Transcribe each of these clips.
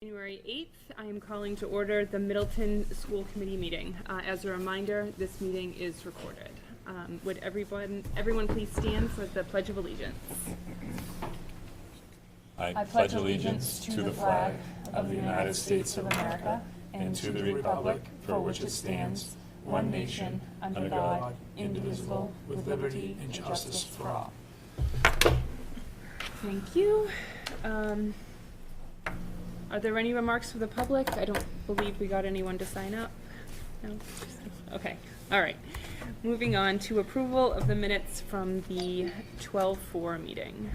January 8th, I am calling to order the Middleton School Committee meeting. As a reminder, this meeting is recorded. Would everyone please stand for the Pledge of Allegiance? I pledge allegiance to the flag of the United States of America and to the republic for which it stands, one nation, under God, indivisible, with liberty and justice for all. Thank you. Are there any remarks for the public? I don't believe we got anyone to sign up. No? Okay. All right. Moving on to approval of the minutes from the 12-4 meeting.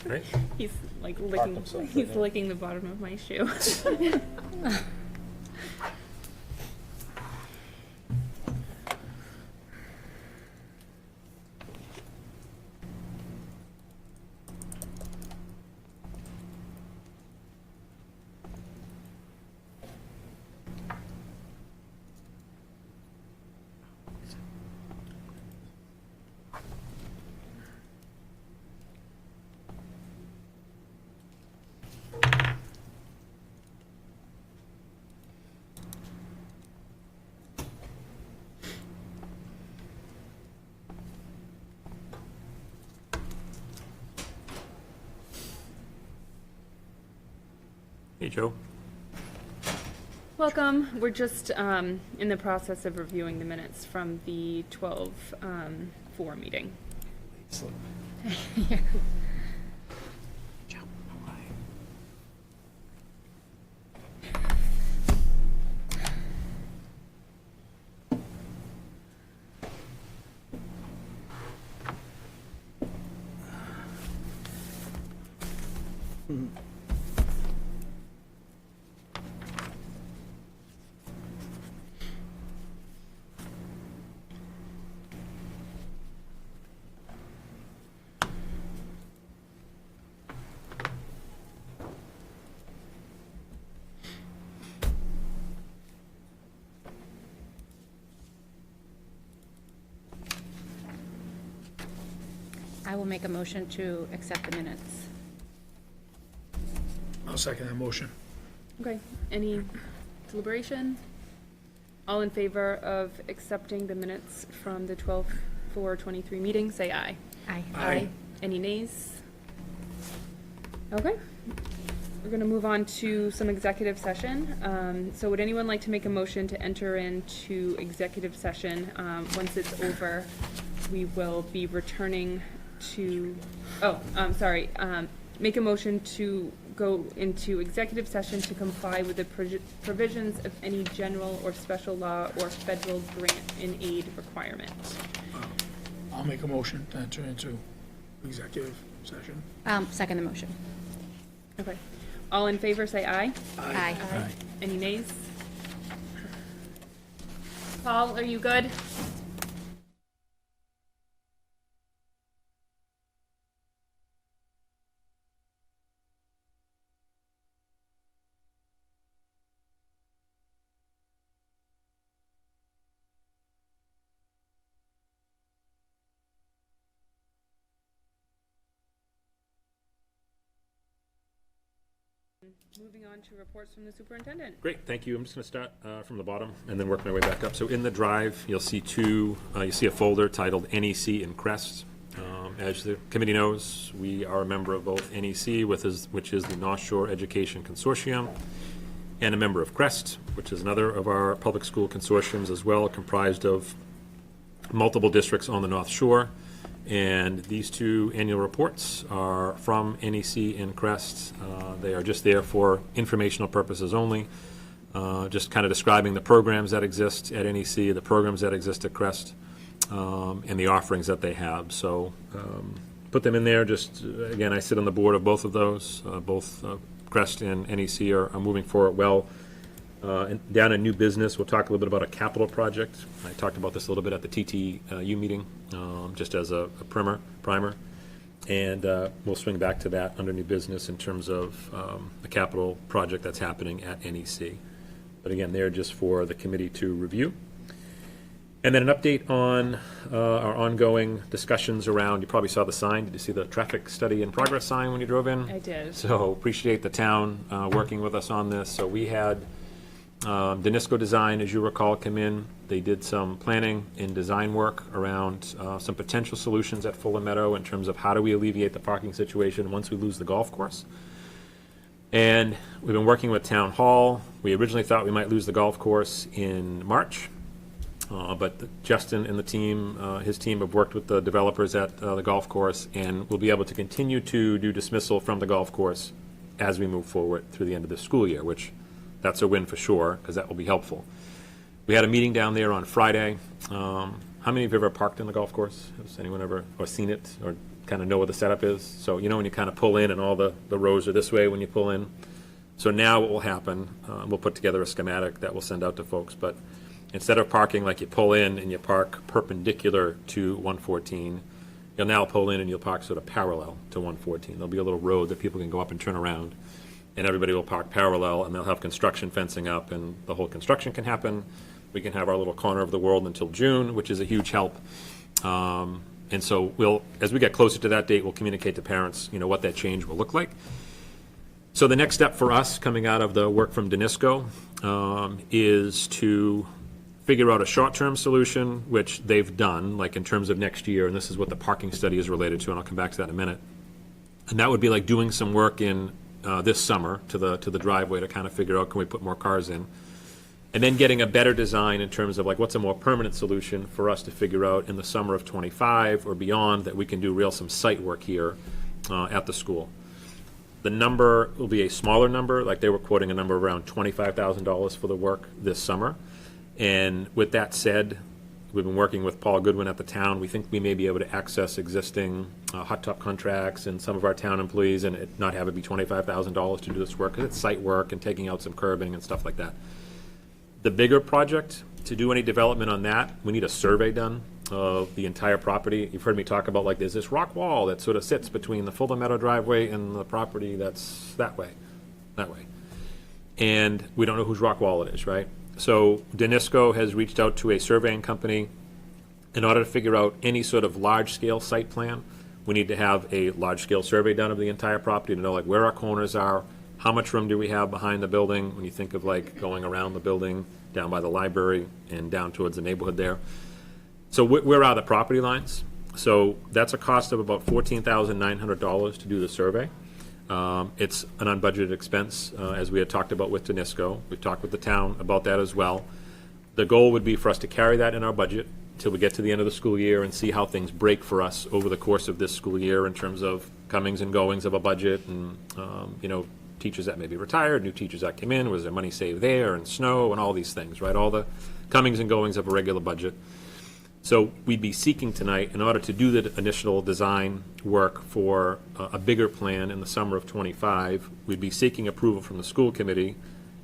Great. He's like licking. He's licking the bottom of my shoe. Hey, Joe. Welcome. We're just in the process of reviewing the minutes from the 12-4 meeting. Yeah. I will make a motion to accept the minutes. I'll second that motion. Okay. Any deliberation? All in favor of accepting the minutes from the 12-4-23 meeting, say aye. Aye. Aye. Any nays? Okay. We're going to move on to some executive session. So would anyone like to make a motion to enter into executive session? Once it's over, we will be returning to, make a motion to go into executive session to comply with the provisions of any general or special law or federal grant and aid requirement. I'll make a motion to enter into executive session. Second the motion. Okay. All in favor, say aye. Aye. Aye. Any nays? Paul, are you good? Moving on to reports from the superintendent. Great, thank you. I'm just going to start from the bottom and then work my way back up. So in the drive, you'll see you see a folder titled NEC and CREST. As the committee knows, we are a member of both NEC, which is the North Shore Education Consortium, and a member of CREST, which is another of our public school consortiums as well, comprised of multiple districts on the North Shore. And these two annual reports are from NEC and CREST. They are just there for informational purposes only, just kind of describing the programs that exist at NEC, the programs that exist at CREST, and the offerings that they have. So put them in there. Just, again, I sit on the board of both of those. Both CREST and NEC are moving forward well. And down in new business, we'll talk a little bit about a capital project. I talked about this a little bit at the TTU meeting, just as a primer. And we'll swing back to that under new business in terms of a capital project that's happening at NEC. But again, they're just for the committee to review. And then an update on our ongoing discussions around, you probably saw the sign, did you see the traffic study in progress sign when you drove in? I did. So appreciate the town working with us on this. So we had Danisco Design, as you recall, come in. They did some planning and design work around some potential solutions at Fuller Meadow in terms of how do we alleviate the parking situation once we lose the golf course. And we've been working with Town Hall. We originally thought we might lose the golf course in March. But Justin and the team, his team have worked with the developers at the golf course, and we'll be able to continue to do dismissal from the golf course as we move forward through the end of the school year, which that's a win for sure, because that will be helpful. We had a meeting down there on Friday. How many of you have ever parked in the golf course? Has anyone ever, or seen it, or kind of know what the setup is? So you know when you kind of pull in and all the rows are this way when you pull in? So now what will happen, we'll put together a schematic that we'll send out to folks, but instead of parking like you pull in and you park perpendicular to 114, you'll now pull in and you'll park sort of parallel to 114. There'll be a little road that people can go up and turn around, and everybody will park parallel, and they'll have construction fencing up, and the whole construction can happen. We can have our little corner of the world until June, which is a huge help. And so we'll, as we get closer to that date, we'll communicate to parents, you know, what that change will look like. So the next step for us coming out of the work from Danisco is to figure out a short-term solution, which they've done, like in terms of next year, and this is what the parking study is related to, and I'll come back to that in a minute. And that would be like doing some work in this summer to the driveway to kind of figure out, can we put more cars in? And then getting a better design in terms of like what's a more permanent solution for us to figure out in the summer of '25 or beyond, that we can do some site work here at the school. The number will be a smaller number, like they were quoting a number of around $25,000 for the work this summer. And with that said, we've been working with Paul Goodwin at the town. We think we may be able to access existing hot top contracts and some of our town employees and not have it be $25,000 to do this work, because it's site work and taking out some curbing and stuff like that. The bigger project, to do any development on that, we need a survey done of the entire property. You've heard me talk about, like, there's this rock wall that sort of sits between the Fuller Meadow driveway and the property that's that way. And we don't know whose rock wall it is, right? So Danisco has reached out to a surveying company. In order to figure out any sort of large-scale site plan, we need to have a large-scale survey done of the entire property to know, like, where our corners are, how much room do we have behind the building, when you think of, like, going around the building, down by the library, and down towards the neighborhood there. So where are the property lines? So that's a cost of about $14,900 to do the survey. It's an unbudgeted expense, as we had talked about with Danisco. We've talked with the town about that as well. The goal would be for us to carry that in our budget till we get to the end of the school year and see how things break for us over the course of this school year in terms of comings and goings of a budget and, you know, teachers that may be retired, new teachers that came in, was there money saved there, and snow, and all these things, right? All the comings and goings of a regular budget. So we'd be seeking tonight, in order to do the initial design work for a bigger plan in the summer of '25, we'd be seeking approval from the school committee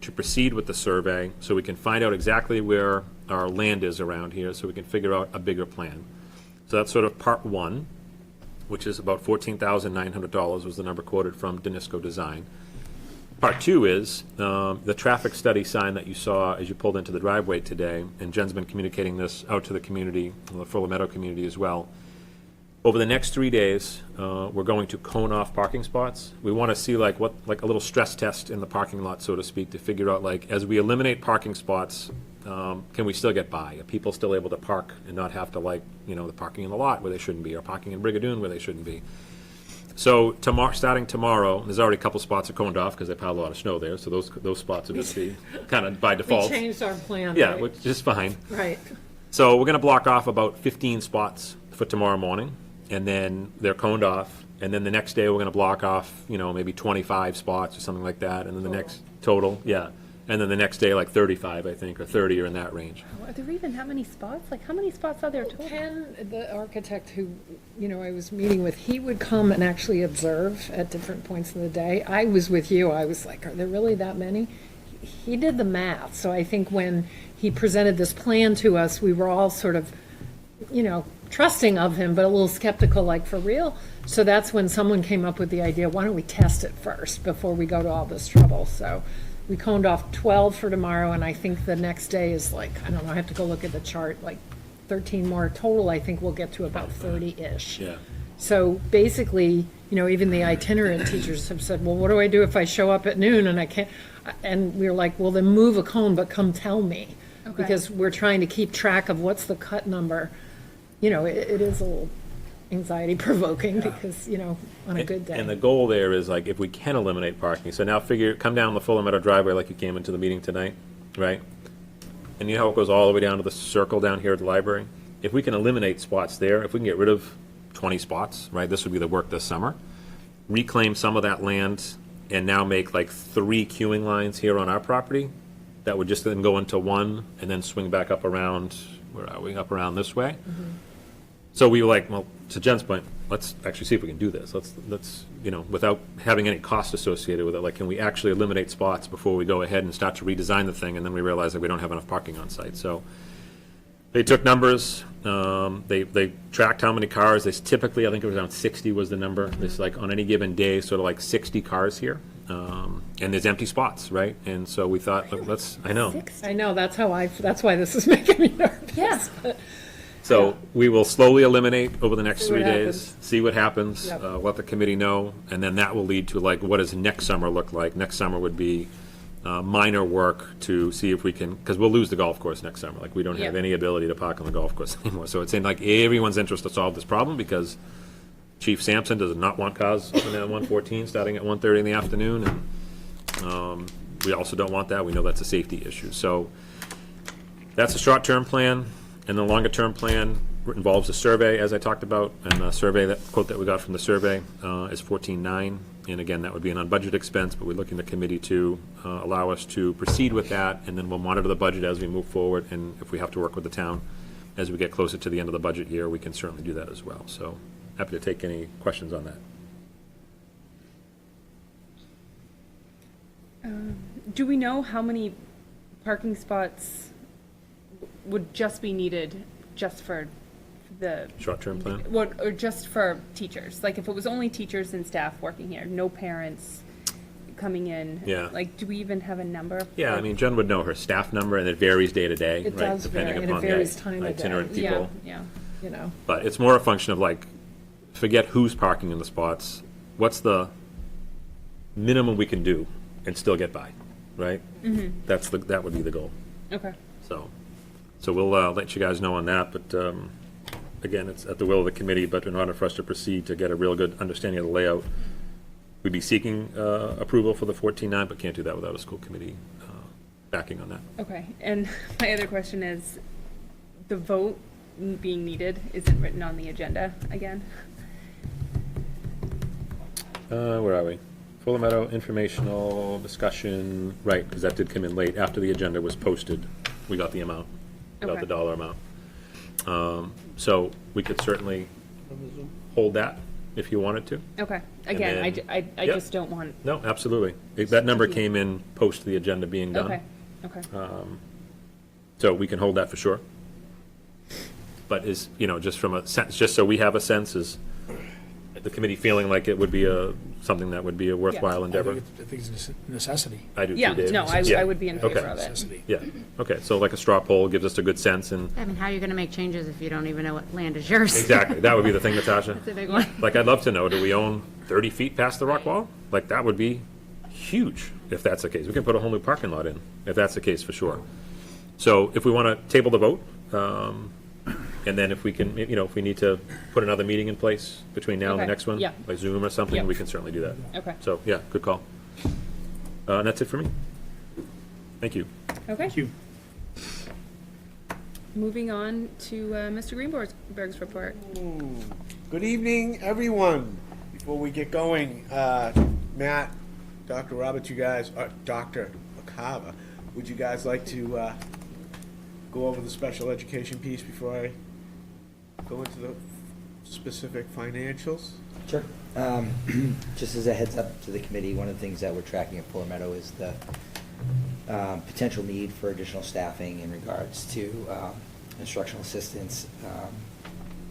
to proceed with the survey so we can find out exactly where our land is around here, so we can figure out a bigger plan. So that's sort of part one, which is about $14,900 was the number quoted from Danisco Design. Part two is the traffic study sign that you saw as you pulled into the driveway today, and Jen's been communicating this out to the community, the Fuller Meadow community as well. Over the next 3 days, we're going to cone off parking spots. We want to see like a little stress test in the parking lot, so to speak, to figure out, like, as we eliminate parking spots, can we still get by? Are people still able to park and not have to, like, you know, the parking in the lot where they shouldn't be, or parking in Brigadoon where they shouldn't be? So starting tomorrow, there's already a couple spots that are coned off because they piled a lot of snow there, so those spots will just be kind of by We default. changed our plan. Yeah, right? which is fine. Right. So we're going to block off about 15 spots for tomorrow morning, and then they're coned off. And then the next day, we're going to block off, you know, maybe 25 spots or something like that. And then the next total, yeah. And then the next day, like 35, I think, or 30, or in that range. Are there even that many spots? Like, how many spots are there total? Ken, the architect who, you know, I was meeting with, he would come and actually observe at different points in the day. I was with you. I was like, are there really that many? He did the math. So I think when he presented this plan to us, we were all sort of, you know, trusting of him, but a little skeptical, like, for real. So that's when someone came up with the idea, why don't we test it first before we go to all this trouble? So we coned off 12 for tomorrow, and I think the next day is like, I don't know, I have to go look at the chart, like 13 more total, I think we'll get to about 30-ish. Yeah. So basically, even the itinerant teachers have said, well, what do I do if I show up at noon and I can't? And we're like, well, then move a cone, but come tell me. Okay. Because we're trying to keep track of what's the cut number. It is a little anxiety provoking because, on a good day. And the goal there is like, if we can eliminate parking, so now come down the Fuller Meadow driveway like you came into the meeting tonight, right? And you know how it goes all the way down to the circle down here at the library? If we can eliminate spots there, if we can get rid of 20 spots, right, this would be the work this summer, reclaim some of that land and now make like 3 queuing lines here on our property, that would just then go into one and then swing back up around, where are we, up around this way? So we were like, well, to Jen's point, let's actually see if we can do this. Let's without having any cost associated with it, like, can we actually eliminate spots before we go ahead and start to redesign the thing, and then we realize that we don't have enough parking on site. So they took numbers, they tracked how many cars. They typically, I think it was around 60 was the number. It's like on any given day, sort of like 60 cars here. And there's empty spots, right? And so we thought, let's, I know. I know, that's why this is making me nervous. Yeah. But So we will slowly eliminate over the next See what 3 days, happens. see what happens, Yep. let the committee know, and then that will lead to like, what does next summer look like? Next summer would be minor work to see if we can, because we'll lose the golf course next summer. Like, we don't have Yep. any ability to park on the golf course anymore. So it's in like everyone's interest to solve this problem, because Chief Sampson does not want cars up and down 114 starting at 1:30 in the afternoon, and we also don't want that. We know that's a safety issue. So that's a short-term plan. And the longer-term plan involves a survey, as I talked about, and the survey, that quote that we got from the survey is 14.9. And again, that would be an unbudgeted expense, but we're looking at the committee to allow us to proceed with that, and then we'll monitor the budget as we move forward, and if we have to work with the town as we get closer to the end of the budget year, we can certainly do that as well. So happy to take any questions on that. Do we know how many parking spots would just be needed just for the, Short-term plan? what, or just for teachers? Like, if it was only teachers and staff working here, no parents coming in? Yeah. Like, do we even have a number? Yeah, I mean, Jen would know her staff number, and it varies day to day, It right? does Depending vary, and it upon the varies time of day. itinerant Yeah, people. yeah. But it's more a function of like, forget who's parking in the spots, what's the minimum we can do and still get by, right? That would be the goal. Okay. So we'll let you guys know on that, but again, it's at the will of the committee, but in order for us to proceed to get a real good understanding of the layout, we'd be seeking approval for the 14.9, but can't do that without a school committee backing on that. Okay, and my other question is, the vote being needed isn't written on the agenda again? Where are we? Fuller Meadow informational discussion, right, because that did come in late. After the agenda was posted, we got the amount, got Okay. the dollar amount. So we could certainly hold that if you wanted to. Okay, again, I, then- I Yep. just don't want, No, absolutely. That number came in post the agenda being done. okay, So we can hold that for sure. But is, just from a sense, just so we have a sense, is the committee feeling like it would be something that would be a worthwhile endeavor? I think it's a necessity. I do too, yeah, Dave. no, I Yeah. would be in Okay. favor of it. Necessity. Yeah, okay, so like a straw poll gives us a good sense, and I mean, how are you going to make changes if you don't even know what land is yours? exactly, that would be the thing, Natasha. It's a big one. Like, I'd love to know, do we own 30 feet past the rock wall? Like, that would be huge if that's the case. We can put a whole new parking lot in, if that's the case, for sure. So if we want to table the vote, and then if we can, if we need to put another meeting in place between now and the Okay, next one, yeah. by Zoom or something, Yep. we can certainly do that. Okay, So, yeah, good call. And that's it for me. Thank you. okay. Thank you. Moving on to Mr. Greenberg's report. Good evening, everyone. Before we get going, Matt, Dr. Roberts, you guys, Dr. Acava, would you guys like to go over the special education piece before I go into the specific financials? Sure. Just as a heads up to the committee, one of the things that we're tracking at Fuller Meadow is the potential need for additional staffing in regards to instructional assistance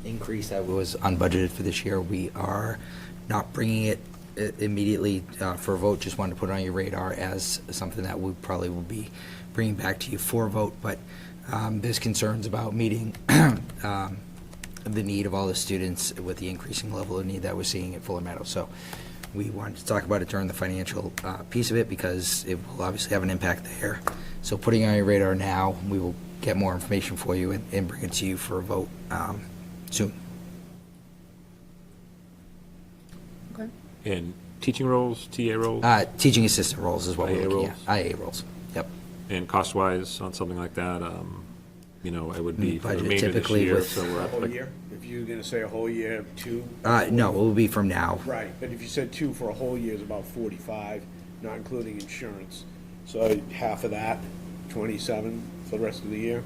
increase that was unbudgeted for this year. We are not bringing it immediately for a vote, just wanted to put it on your radar as something that we probably will be bringing back to you for a vote, but There's concerns about meeting the need of all the students with the increasing level of need that we're seeing at Fuller Meadow. So we wanted to talk about it during the financial piece of it because it will obviously have an impact there. So putting it on your radar now, we will get more information for you and bring it to you for a vote soon. Okay. And teaching roles, TA roles, Teaching assistant roles is what we're IA looking roles? at. IA roles, yep. and cost-wise on something like that, you know, it would be for the Budget remainder of this typically year, with- so we're A up whole like, year? If you're gonna say a whole year, two? No, it will be from now. Right, but if you said two for a whole year is about 45, not including insurance. So half of that, 27 for the rest of the year,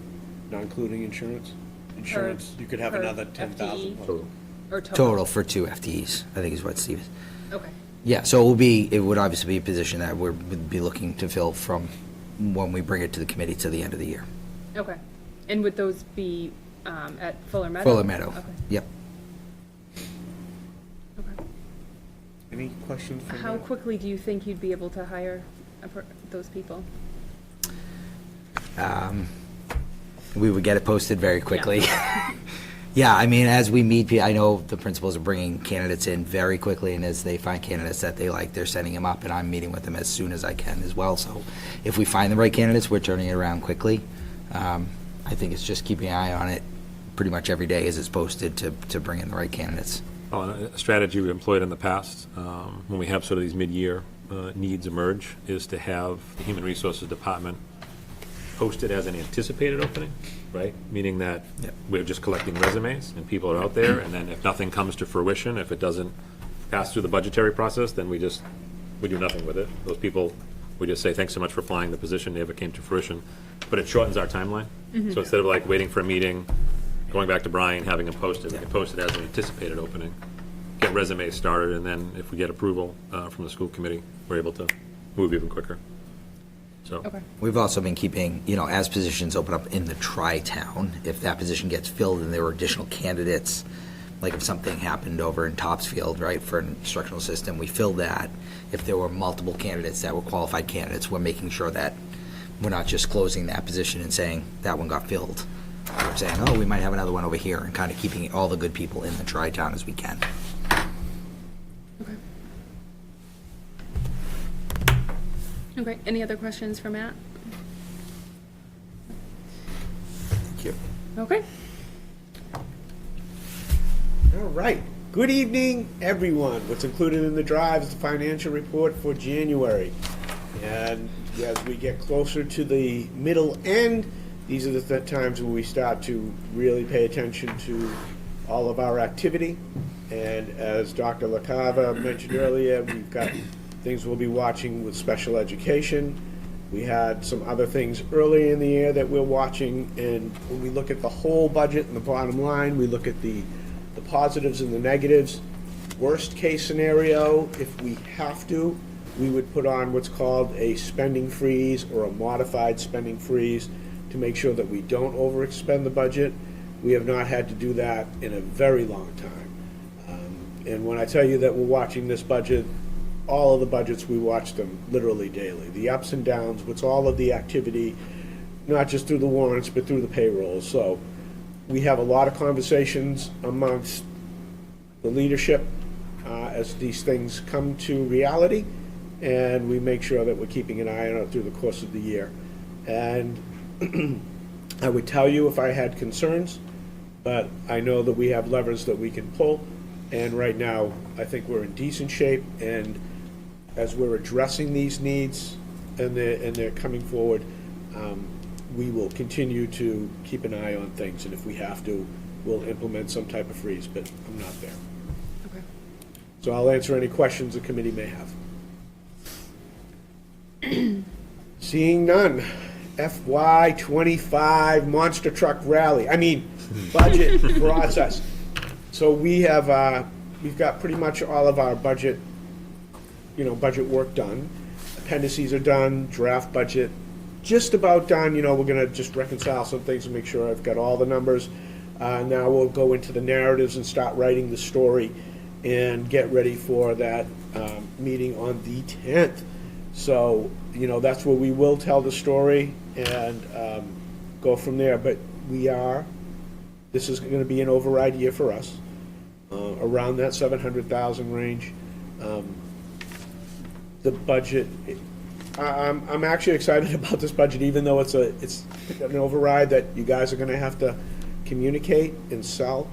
not including insurance? Insurance, you could have per another 10,000. FTE? Or Total for 2 FTEs, I think is what Steve is. Okay. Yeah, so it would obviously be a position that we'd be looking to fill from when we bring it to the committee to the end of the year. Okay. And would those be at Fuller Meadow? Fuller Meadow, Okay. yep. Okay. Any questions from How that? quickly do you think you'd be able to hire those people? We would get it posted very quickly. Yeah, I mean, as we meet, I know the principals are bringing candidates in very quickly, and as they find candidates that they like, they're sending them up, and I'm meeting with them as soon as I can as well. So if we find the right candidates, we're turning it around quickly. I think it's just keeping an eye on it pretty much every day as it's posted to bring in the right candidates. a strategy we've employed in the past, when we have sort of these mid-year needs emerge, is to have the Human Resources Department posted as an anticipated opening, right? Meaning that Yep. we're just collecting resumes and people are out there, and then if nothing comes to fruition, if it doesn't pass through the budgetary process, then we do nothing with it. Those people, we just say, thanks so much for applying the position, never came to fruition. But it shortens our timeline. So instead of like waiting for a meeting, going back to Brian, having him posted, we can post it as an anticipated opening, get resumes started, and then if we get approval from the school committee, we're able to move even quicker. So. Okay. We've also been keeping, as positions open up in the tri-town, if that position gets filled and there were additional candidates, like if something happened over in Topsfield, right, for an instructional system, we filled that. If there were multiple candidates that were qualified candidates, we're making sure that we're not just closing that position and saying that one got filled. We're saying, we might have another one over here, and kind of keeping all the good people in the tri-town as we can. Okay, any other questions for Matt? Thank you. Okay. All right. Good evening, everyone. What's included in the drive is the financial report for January. And as we get closer to the middle end, these are the times when we start to really pay attention to all of our activity. And as Dr. LaCava mentioned earlier, we've got things we'll be watching with special education. We had some other things early in the year that we're watching, and when we look at the whole budget and the bottom line, we look at the positives and the negatives. Worst case scenario, if we have to, we would put on what's called a spending freeze or a modified spending freeze to make sure that we don't overexpend the budget. We have not had to do that in a very long time. And when I tell you that we're watching this budget, all of the budgets, we watch them literally daily. The ups and downs, what's all of the activity, not just through the warrants, but through the payrolls. So we have a lot of conversations amongst the leadership as these things come to reality, and we make sure that we're keeping an eye on it through the course of the year. And I would tell you if I had concerns, but I know that we have levers that we can pull, and right now, I think we're in decent shape, and as we're addressing these needs and they're coming forward, we will continue to keep an eye on things, and if we have to, we'll implement some type of freeze, but I'm not there. Okay. So I'll answer any questions the committee may have. Seeing none, FY '25 monster truck rally, budget process. So we have, we've got pretty much all of our budget, budget work done. Appendices are done, draft budget just about done. We're gonna just reconcile some things and make sure I've got all the numbers. Now we'll go into the narratives and start writing the story and get ready for that meeting on the 10th. So, that's where we will tell the story, and go from there. But this is gonna be an override year for us, around that 700,000 range. The budget, I'm actually excited about this budget, even though it's an override that you guys are gonna have to communicate and sell.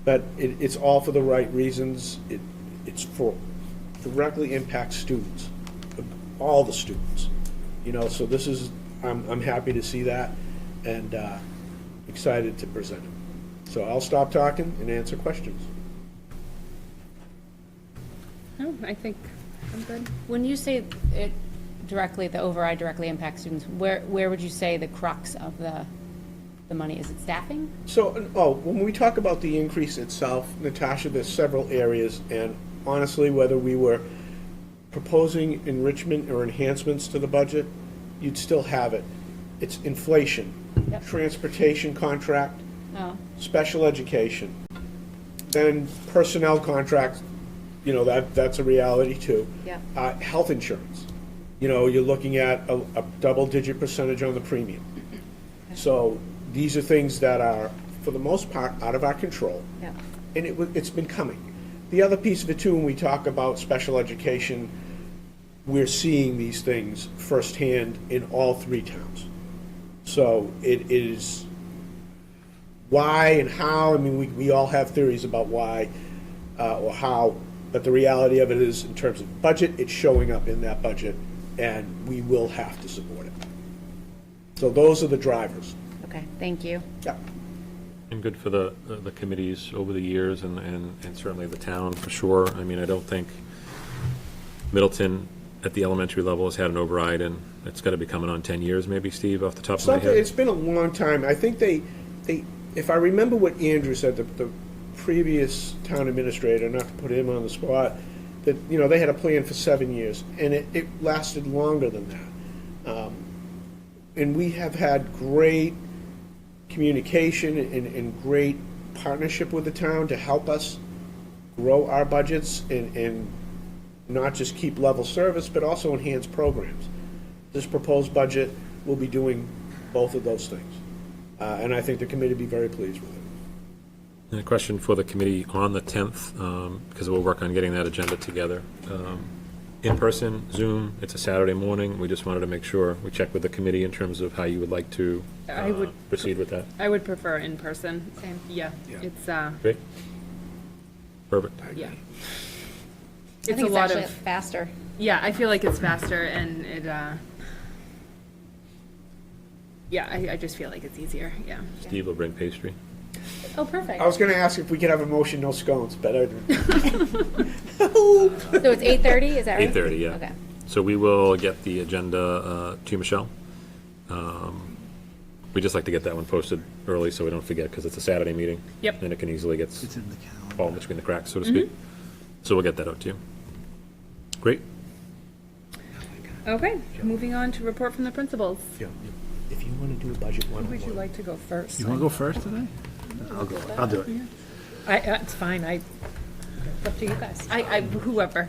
But it's all for the right reasons. It's directly impacts students, all the students. So this is, I'm happy to see that and excited to present it. So I'll stop talking and answer questions. No, I think I'm good. When you say it directly, the override directly impacts students, where would you say the crux of the money? Is it staffing? So, when we talk about the increase itself, Natasha, there's several areas, and honestly, whether we were proposing enrichment or enhancements to the budget, you'd still have it. It's inflation, Yep. transportation contract, Oh, special education, then personnel contracts, that's a reality too. yeah. Health insurance, you're looking at a double-digit percentage on the premium. So these are things that are, for the most part, out of our control. Yeah. And it's been coming. The other piece of it too, when we talk about special education, we're seeing these things firsthand in all three towns. So it is why and how, we all have theories about why or how, but the reality of it is, in terms of budget, it's showing up in that budget, and we will have to support it. So those are the drivers. Okay, thank you. Yeah. And good for the committees over the years and certainly the town for sure. I don't think Middleton at the elementary level has had an override, and it's got to be coming on 10 years maybe, Steve, off the top of my head. It's been a long time. I think they, if I remember what Andrew said, the previous town administrator, not to put him on the spot, that, they had a plan for 7 years, and it lasted longer than that. And we have had great communication and great partnership with the town to help us grow our budgets and not just keep level service, but also enhance programs. This proposed budget will be doing both of those things. And I think the committee will be very pleased with it. And a question for the committee on the 10th, because we'll work on getting that agenda together. In person, Zoom, it's a Saturday morning. We just wanted to make sure we check with the committee in terms of how you would like to I would proceed with that. I would prefer in person. Same. Yeah, Yeah. it's Great. Perfect. yeah. I It's think a it's lot actually of faster. yeah. I feel like it's faster and it. Yeah, I just feel like it's easier. Yeah. Steve will bring pastry. Oh, perfect. I was gonna ask if we could have a motion, no scones, but I So it's 8:30, is that right? 8:30, yeah. Okay. So we will get the agenda to Michelle. We just like to get that one posted early so we don't forget, because it's a Saturday meeting. Yep. And it can easily get It's in the calendar. fall between the cracks, so to speak. So we'll get that out to you. Great. Okay. Moving on to report from the principals. if you wanna do a budget Would you one-on-one. like to go first? You want to go first today? I'll go. I'll do it. It's fine, it's up to you guys. I whoever.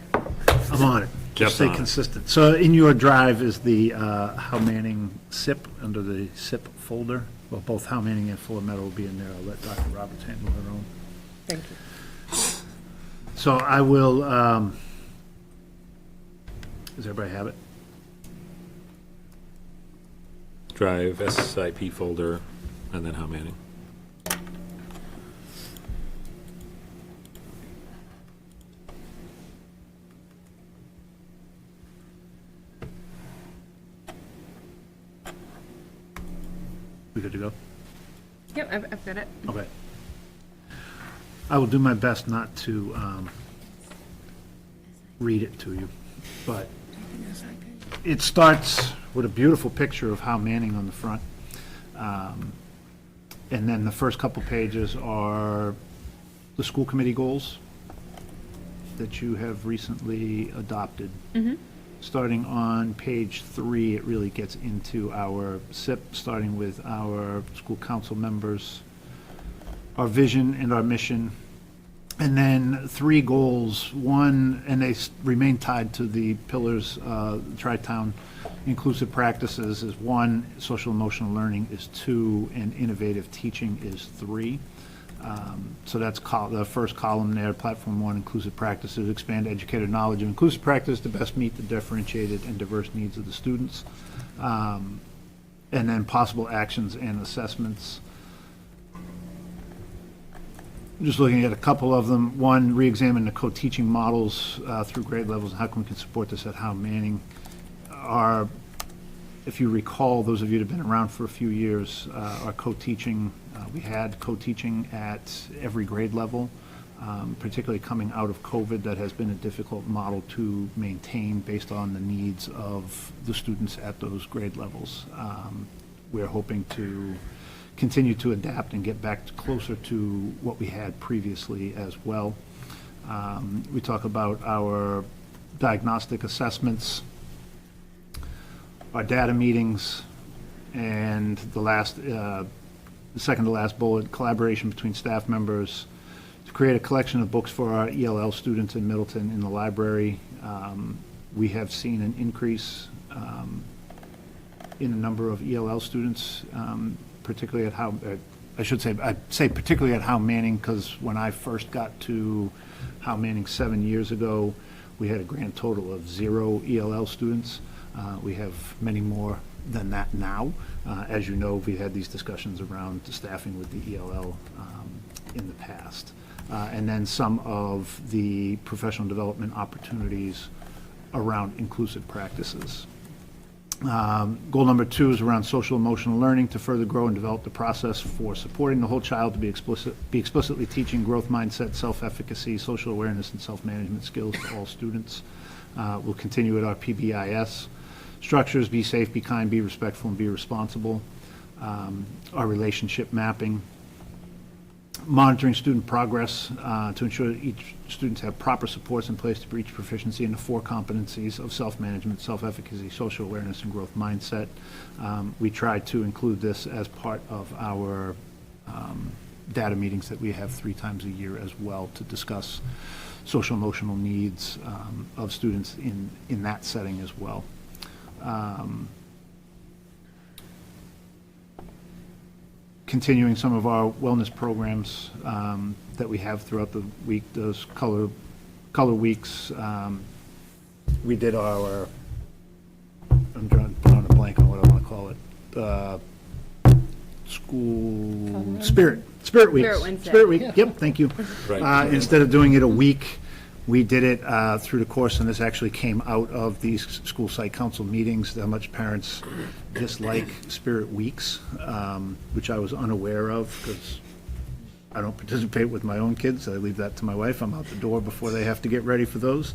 I'm on it. Jeff's Just stay on it. consistent. So in your drive is the How Manning SIP, under the SIP folder. Well, both How Manning and Fuller Meadow will be in there. I'll let Dr. Roberts handle her own. Thank you. So I will, does everybody have it? Drive, SIP folder, and then how many? We good to go? Yep, I've got it. Okay. I will do my best not to read it to you, but it starts with a beautiful picture of Hal Manning on the front. And then the first couple pages are the school committee goals that you have recently adopted. Starting on page 3, it really gets into our SIP, starting with our school council members, our vision and our mission, And then 3 goals, one, and they remain tied to the pillars, Tri-Town inclusive practices is 1, social emotional learning is 2, and innovative teaching is 3. So that's the first column there, platform 1, inclusive practices, expand educator knowledge of inclusive practice to best meet the differentiated and diverse needs of the students. And then possible actions and assessments. Just looking at a couple of them. 1, re-examine the co-teaching models through grade levels and how we can support this at Howe Manning. If you recall, those of you that have been around for a few years, our co-teaching, we had co-teaching at every grade level, particularly coming out of COVID. That has been a difficult model to maintain based on the needs of the students at those grade levels. We're hoping to continue to adapt and get back closer to what we had previously as well. We talk about our diagnostic assessments, our data meetings, and the second to last bullet, collaboration between staff members to create a collection of books for our ELL students in Middleton in the library. We have seen an increase in the number of ELL students, particularly at I'd say particularly at Howe Manning, because when I first got to Howe Manning 7 years ago, we had a grand total of 0 ELL students. We have many more than that now. As you know, we had these discussions around staffing with the ELL in the past. And then some of the professional development opportunities around inclusive practices. Goal number 2 is around social emotional learning to further grow and develop the process for supporting the whole child to be explicitly teaching growth mindset, self-efficacy, social awareness, and self-management skills to all students. We'll continue with our PBIS structures: be safe, be kind, be respectful, and be responsible. Our relationship mapping, monitoring student progress to ensure that each students have proper supports in place to reach proficiency in the 4 competencies of self-management, self-efficacy, social awareness, and growth mindset. We try to include this as part of our data meetings that we have 3 times a year as well to discuss social emotional needs of students in that setting as well. Continuing some of our wellness programs that we have throughout the week, those color weeks. We did our, I'm drawing a blank on what I want to call it, school, Spirit Weeks. Spirit Wednesday. Spirit Week, yep, thank you. Right. Instead of doing it a week, we did it through the course, and this actually came out of these school site council meetings, how much parents dislike Spirit Weeks, which I was unaware of because I don't participate with my own kids. I leave that to my wife. I'm out the door before they have to get ready for those.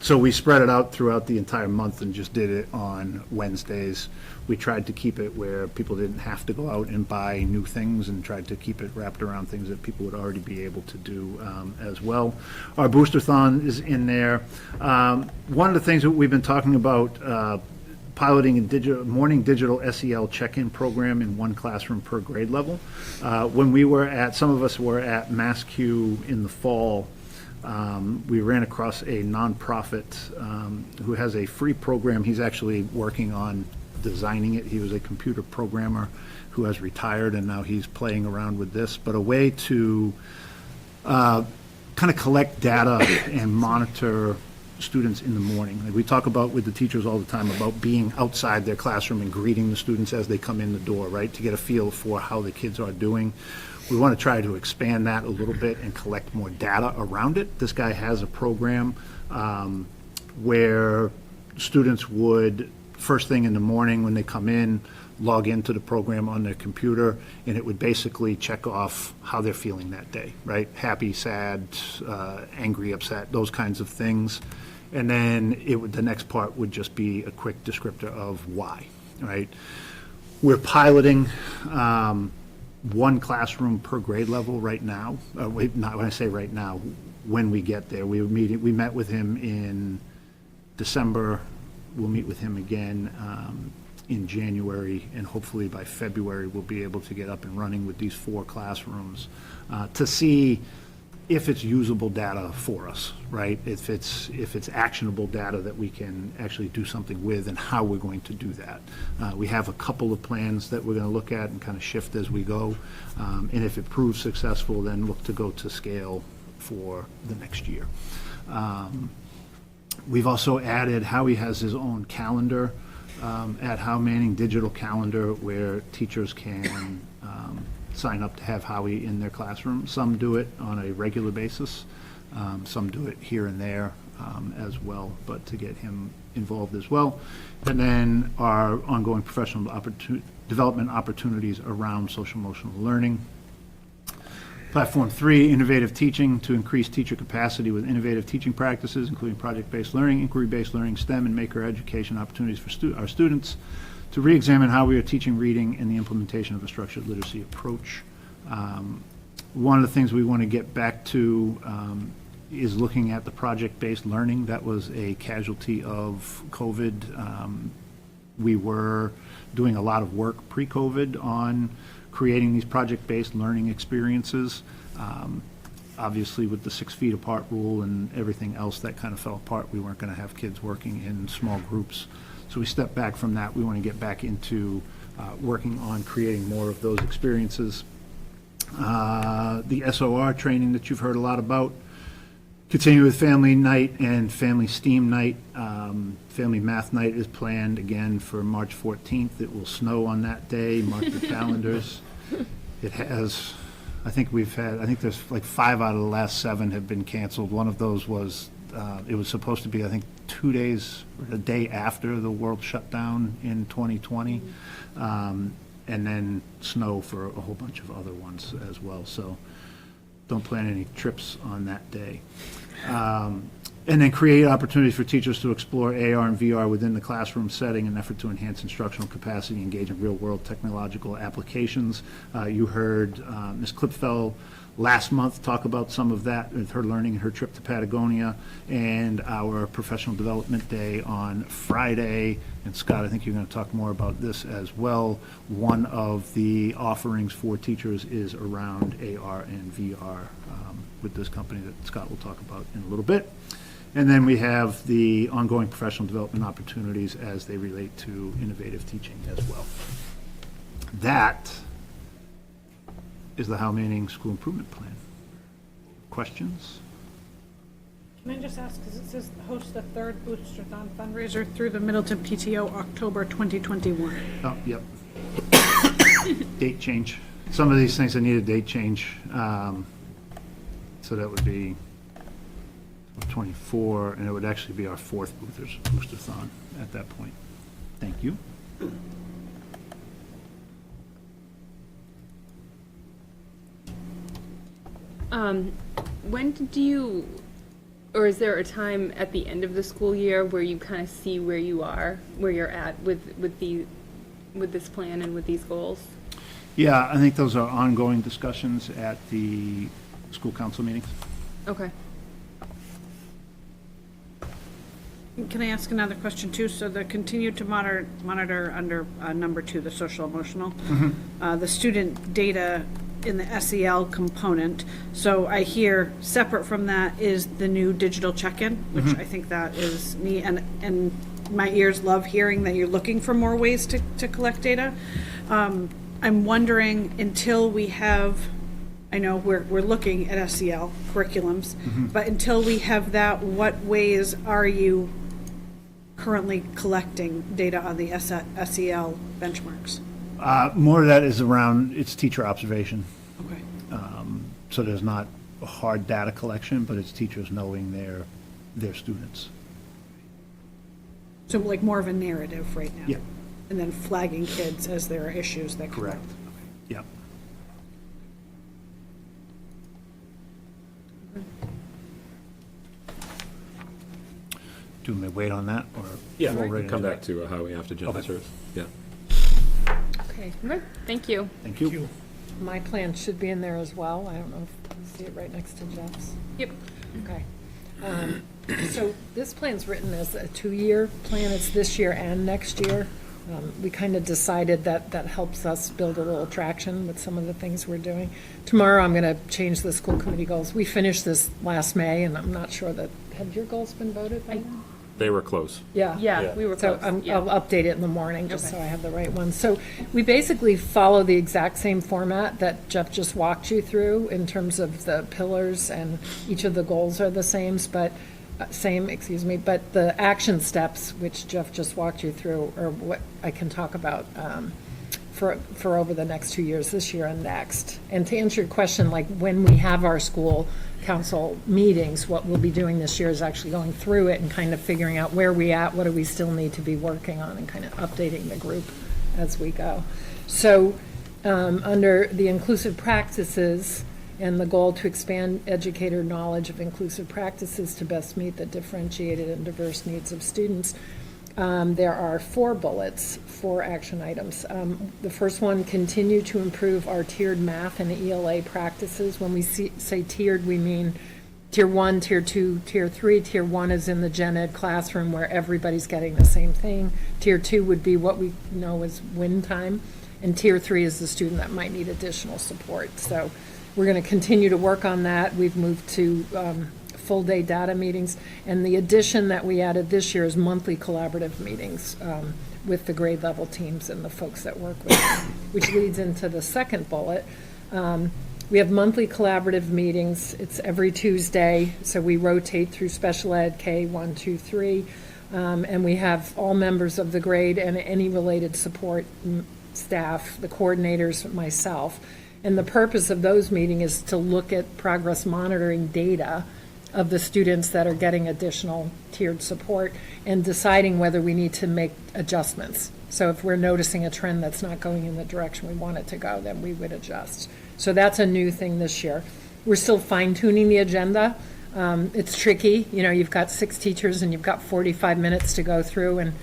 So we spread it out throughout the entire month and just did it on Wednesdays. We tried to keep it where people didn't have to go out and buy new things, and tried to keep it wrapped around things that people would already be able to do as well. Our Boosterthon is in there. One of the things that we've been talking about, piloting a morning digital SEL check-in program in 1 classroom per grade level. When we were some of us were at MassQ in the fall, we ran across a nonprofit who has a free program. He's actually working on designing it. He was a computer programmer who has retired, and now he's playing around with this, but a way to kind of collect data and monitor students in the morning. Like we talk about with the teachers all the time about being outside their classroom and greeting the students as they come in the door, right, to get a feel for how the kids are doing. We want to try to expand that a little bit and collect more data around it. This guy has a program where students would, first thing in the morning when they come in, log into the program on their computer, and it would basically check off how they're feeling that day, right? Happy, sad, angry, upset, those kinds of things. And then the next part would just be a quick descriptor of why, right? We're piloting 1 classroom per grade level right now. Not when I say right now, when we get there. We met with him in December. We'll meet with him again in January, and hopefully by February we'll be able to get up and running with these 4 classrooms to see if it's usable data for us, right? If it's actionable data that we can actually do something with, and how we're going to do that. We have a couple of plans that we're going to look at and kind of shift as we go. And if it proves successful, then look to go to scale for the next year. We've also added, Howie has his own calendar at Howe Manning, digital calendar, where teachers can sign up to have Howie in their classroom. Some do it on a regular basis. Some do it here and there as well, but to get him involved as well. And then our ongoing professional development opportunities around social emotional learning. Platform 3, innovative teaching, to increase teacher capacity with innovative teaching practices, including project-based learning, inquiry-based learning, STEM, and maker education opportunities for our students, to re-examine how we are teaching reading and the implementation of a structured literacy approach. One of the things we want to get back to is looking at the project-based learning. That was a casualty of COVID. We were doing a lot of work pre-COVID on creating these project-based learning experiences. Obviously, with the 6 feet apart rule and everything else that kind of fell apart, we weren't going to have kids working in small groups. So we stepped back from that. We want to get back into working on creating more of those experiences. The SOR training that you've heard a lot about. Continue with family night and family STEAM night. Family math night is planned again for March 14th. It will snow on that day. Mark your calendars. It has, I think there's like 5 out of the last 7 have been canceled. One of those was, it was supposed to be, I think, 2 days, or a day after the world shut down in 2020. And then snow for a whole bunch of other ones as well. So don't plan any trips on that day. And then create opportunities for teachers to explore AR and VR within the classroom setting in an effort to enhance instructional capacity, engage in real-world technological applications. You heard Ms. Klipfel last month talk about some of that with her learning and her trip to Patagonia, and our professional development day on Friday. And Scott, I think you're going to talk more about this as well. One of the offerings for teachers is around AR and VR with this company that Scott will talk about in a little bit. And then we have the ongoing professional development opportunities as they relate to innovative teaching as well. That is the Howe Manning School Improvement Plan. Questions? Can I just ask, because it says host the 3rd Boosterthon fundraiser through the Middleton PTO, October 2021. Oh, yep. Date change. Some of these things that need a date change. So that would be 24, and it would actually be our 4th Boosterthon at that point. Thank you. When do you, or is there a time at the end of the school year where you kind of see where you are, where you're at with this plan and with these goals? Yeah, I think those are ongoing discussions at the school council meetings. Okay. Can I ask another question too? So the continue to monitor under number 2, the social emotional, the student data in the SEL component. So I hear separate from that is the new digital check-in, which I think that is neat, and my ears love hearing that you're looking for more ways to collect data. I'm wondering, until we have, I know we're looking at SEL curriculums, but until we have that, what ways are you currently collecting data on the SEL benchmarks? More of that is around its teacher observation. Okay. So there's not a hard data collection, but it's teachers knowing their students. So like more of a narrative right now? Yeah. And then flagging kids as there are issues that come up? Correct. Yep. Do we wait on that, or? Yeah, we'll we'll ready come do back to how we have to jump Okay. into it. Yeah. Okay. Okay. Thank you. Thank you. My plan should be in there as well. I don't know if you see it right next to Jeff's. Yep. Okay. So this plan's written as a 2-year plan. It's this year and next year. we kind of decided that that helps us build a little traction with some of the things we're doing. Tomorrow, I'm going to change the school committee goals. We finished this last May, and I'm not sure that, have your goals been voted by now? They were close. Yeah. Yeah, we were So close, yeah. I'll update it in the morning, just so Okay. I have the right one. So we basically follow the exact same format that Jeff just walked you through in terms of the pillars, and each of the goals are the same, but but the action steps, which Jeff just walked you through, are what I can talk about for over the next 2 years, this year and next. And to answer your question, like when we have our school council meetings, what we'll be doing this year is actually going through it and kind of figuring out where we at, what do we still need to be working on, and kind of updating the group as we go. So under the inclusive practices and the goal to expand educator knowledge of inclusive practices to best meet the differentiated and diverse needs of students, there are 4 bullets, 4 action items. The first one, continue to improve our tiered math and ELA practices. When we say tiered, we mean tier 1, tier 2, tier 3. Tier 1 is in the gen ed classroom where everybody's getting the same thing. Tier 2 would be what we know as win time. And tier 3 is the student that might need additional support. So we're going to continue to work on that. We've moved to full-day data meetings, and the addition that we added this year is monthly collaborative meetings with the grade level teams and the folks that work with them, which leads into the second bullet. We have monthly collaborative meetings. It's every Tuesday, so we rotate through special ed, K, 1, 2, 3, and we have all members of the grade and any related support staff, the coordinators, myself. And the purpose of those meetings is to look at progress monitoring data of the students that are getting additional tiered support and deciding whether we need to make adjustments. So if we're noticing a trend that's not going in the direction we want it to go, then we would adjust. So that's a new thing this year. We're still fine-tuning the agenda. It's tricky. You know, you've got 6 teachers and you've got 45 minutes to go through, and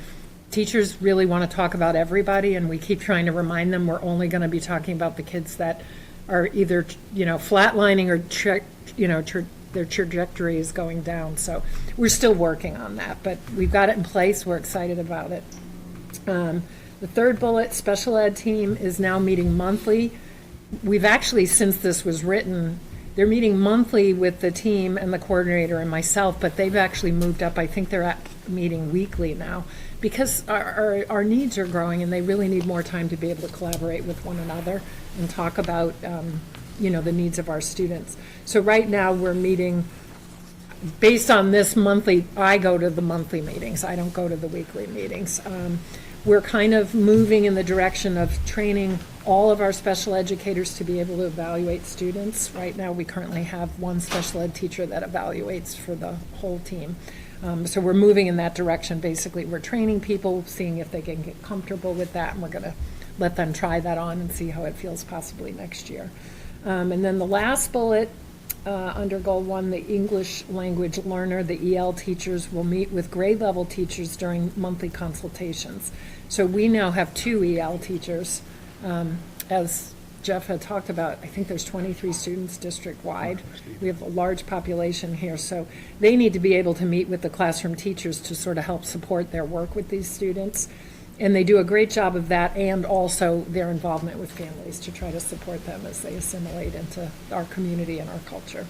teachers really want to talk about everybody, and we keep trying to remind them we're only going to be talking about the kids that are either, flatlining or, their trajectory is going down. So we're still working on that, but we've got it in place. We're excited about it. The third bullet, special ed team is now meeting monthly. We've actually, since this was written, they're meeting monthly with the team and the coordinator and myself, but they've actually moved up. I think they're at meeting weekly now because our needs are growing and they really need more time to be able to collaborate with one another and talk about the needs of our students. So right now, we're meeting, based on this monthly, I go to the monthly meetings. I don't go to the weekly meetings. We're kind of moving in the direction of training all of our special educators to be able to evaluate students. Right now, we currently have 1 special ed teacher that evaluates for the whole team. So we're moving in that direction. Basically, we're training people, seeing if they can get comfortable with that, and we're going to let them try that on and see how it feels possibly next year. And then the last bullet, under Goal 1, the English language learner, the EL teachers will meet with grade level teachers during monthly consultations. So we now have 2 EL teachers. As Jeff had talked about, I think there's 23 students district-wide. We have a large population here, so they need to be able to meet with the classroom teachers to sort of help support their work with these students. And they do a great job of that, and also their involvement with families to try to support them as they assimilate into our community and our culture.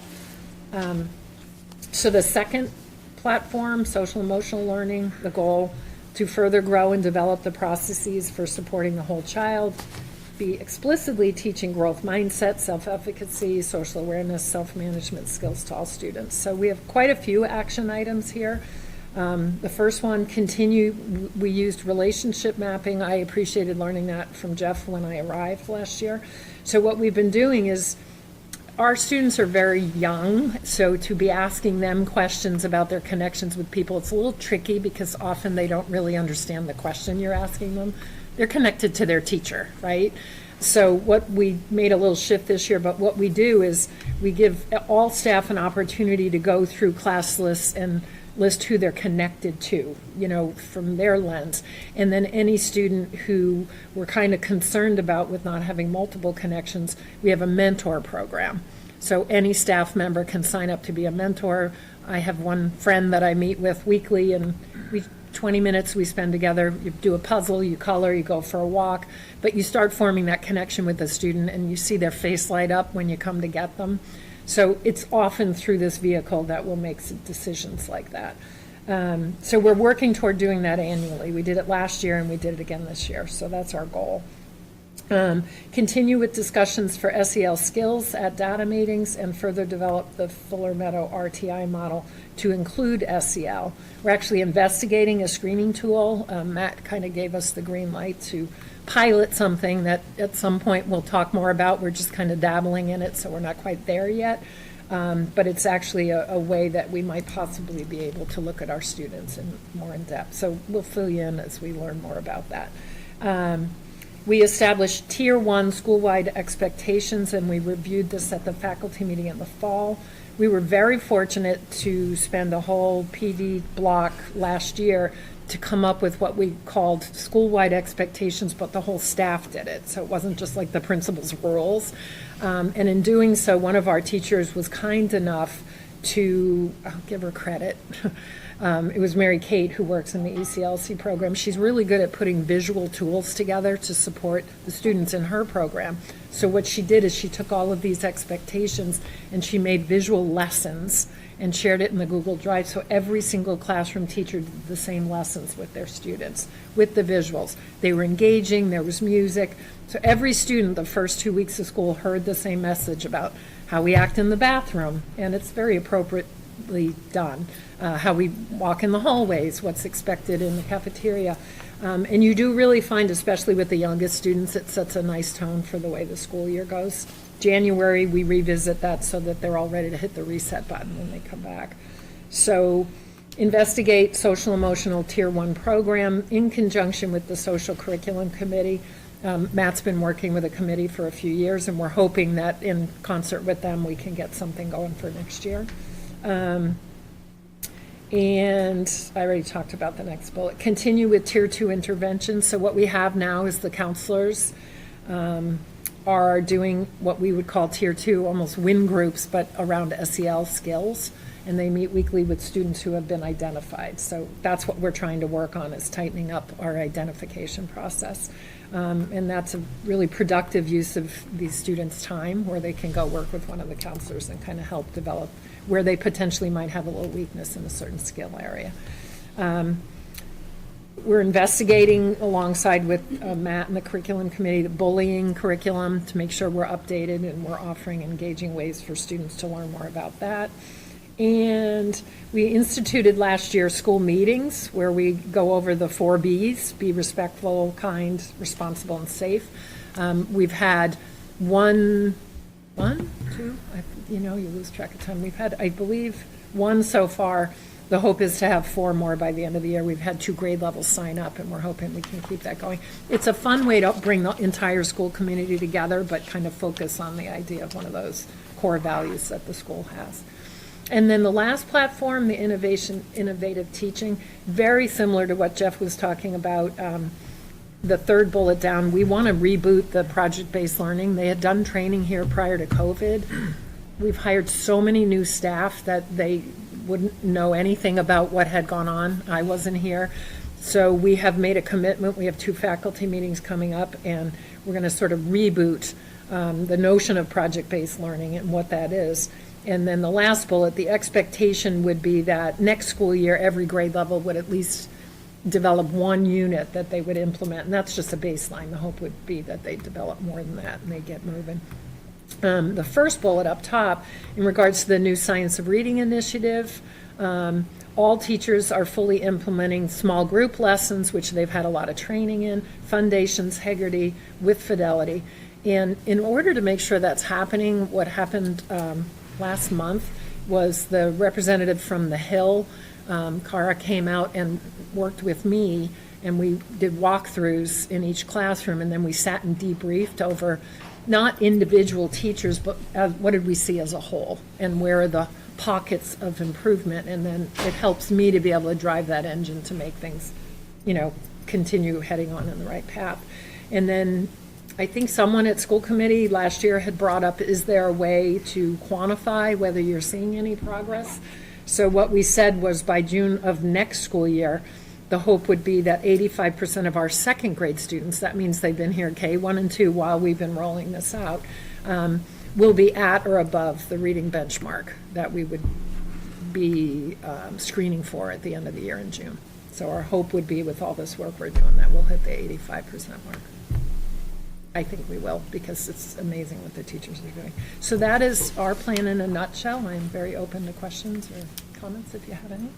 So the second platform, social emotional learning, the goal to further grow and develop the processes for supporting the whole child, be explicitly teaching growth mindset, self-efficacy, social awareness, self-management skills to all students. So we have quite a few action items here. The first one, we used relationship mapping. I appreciated learning that from Jeff when I arrived last year. So what we've been doing is, our students are very young, so to be asking them questions about their connections with people, it's a little tricky because often they don't really understand the question you're asking them. They're connected to their teacher, right? So what we made a little shift this year, but what we do is we give all staff an opportunity to go through class lists and list who they're connected to, from their lens. And then any student who we're kind of concerned about with not having multiple connections, we have a mentor program. So any staff member can sign up to be a mentor. I have one friend that I meet with weekly, and we 20 minutes we spend together, you do a puzzle, you color, you go for a walk, but you start forming that connection with the student and you see their face light up when you come to get them. So it's often through this vehicle that we'll make some decisions like that. So we're working toward doing that annually. We did it last year and we did it again this year, so that's our goal. Continue with discussions for SEL skills at data meetings and further develop the Fuller Meadow RTI model to include SEL. We're actually investigating a screening tool. Matt kind of gave us the green light to pilot something that at some point we'll talk more about. We're just kind of dabbling in it, so we're not quite there yet. But it's actually a way that we might possibly be able to look at our students more in depth. So we'll fill you in as we learn more about that. We established Tier 1 school-wide expectations, and we reviewed this at the faculty meeting in the fall. We were very fortunate to spend a whole PD block last year to come up with what we called school-wide expectations, but the whole staff did it. So it wasn't just like the principal's rules. And in doing so, one of our teachers was kind enough to, I'll give her credit, it was Mary Kate, who works in the ECLC program. She's really good at putting visual tools together to support the students in her program. So what she did is she took all of these expectations and she made visual lessons and shared it in the Google Drive. So every single classroom teacher did the same lessons with their students, with the visuals. They were engaging, there was music. So every student the first 2 weeks of school heard the same message about how we act in the bathroom, and it's very appropriately done. How we walk in the hallways, what's expected in the cafeteria. And you do really find, especially with the youngest students, it sets a nice tone for the way the school year goes. January, we revisit that so that they're all ready to hit the reset button when they come back. So investigate social emotional Tier 1 program in conjunction with the social curriculum committee. Matt's been working with a committee for a few years, and we're hoping that in concert with them, we can get something going for next year. And I already talked about the next bullet. Continue with Tier 2 interventions. So what we have now is the counselors are doing what we would call Tier 2, almost WIN groups, but around SEL skills. And they meet weekly with students who have been identified. So that's what we're trying to work on, is tightening up our identification process. And that's a really productive use of these students' time, where they can go work with one of the counselors and kind of help develop where they potentially might have a little weakness in a certain skill area. We're investigating alongside with Matt and the curriculum committee, the bullying curriculum, to make sure we're updated and we're offering engaging ways for students to learn more about that. And we instituted last year school meetings where we go over the 4 Bs: be respectful, kind, responsible, and safe. We've had two, you lose track of time. We've had, I believe, 1 so far. The hope is to have 4 more by the end of the year. We've had 2 grade levels sign up, and we're hoping we can keep that going. It's a fun way to bring the entire school community together, but kind of focus on the idea of one of those core values that the school has. And then the last platform, the innovative teaching, very similar to what Jeff was talking about. The third bullet down, we want to reboot the project-based learning. They had done training here prior to COVID. We've hired so many new staff that they wouldn't know anything about what had gone on. I wasn't here. So we have made a commitment. We have 2 faculty meetings coming up, and we're going to sort of reboot the notion of project-based learning and what that is. And then the last bullet, the expectation would be that next school year, every grade level would at least develop 1 unit that they would implement. And that's just a baseline. The hope would be that they develop more than that and they get moving. The first bullet up top, in regards to the new Science of Reading initiative, all teachers are fully implementing small group lessons, which they've had a lot of training in, foundations, Hegarty, with Fidelity. And in order to make sure that's happening, what happened last month was the representative from the Hill, Cara, came out and worked with me, and we did walkthroughs in each classroom, and then we sat and debriefed over not individual teachers, but what did we see as a whole, and where are the pockets of improvement, and then it helps me to be able to drive that engine to make things, continue heading on in the right path. And then I think someone at school committee last year had brought up, is there a way to quantify whether you're seeing any progress? So what we said was by June of next school year, the hope would be that 85% of our second grade students, that means they've been here K1 and 2 while we've been rolling this out, will be at or above the reading benchmark that we would be screening for at the end of the year in June. So our hope would be, with all this work we're doing, that we'll hit the 85% mark. I think we will, because it's amazing what the teachers are doing. So that is our plan in a nutshell. I'm very open to questions or comments if you have any.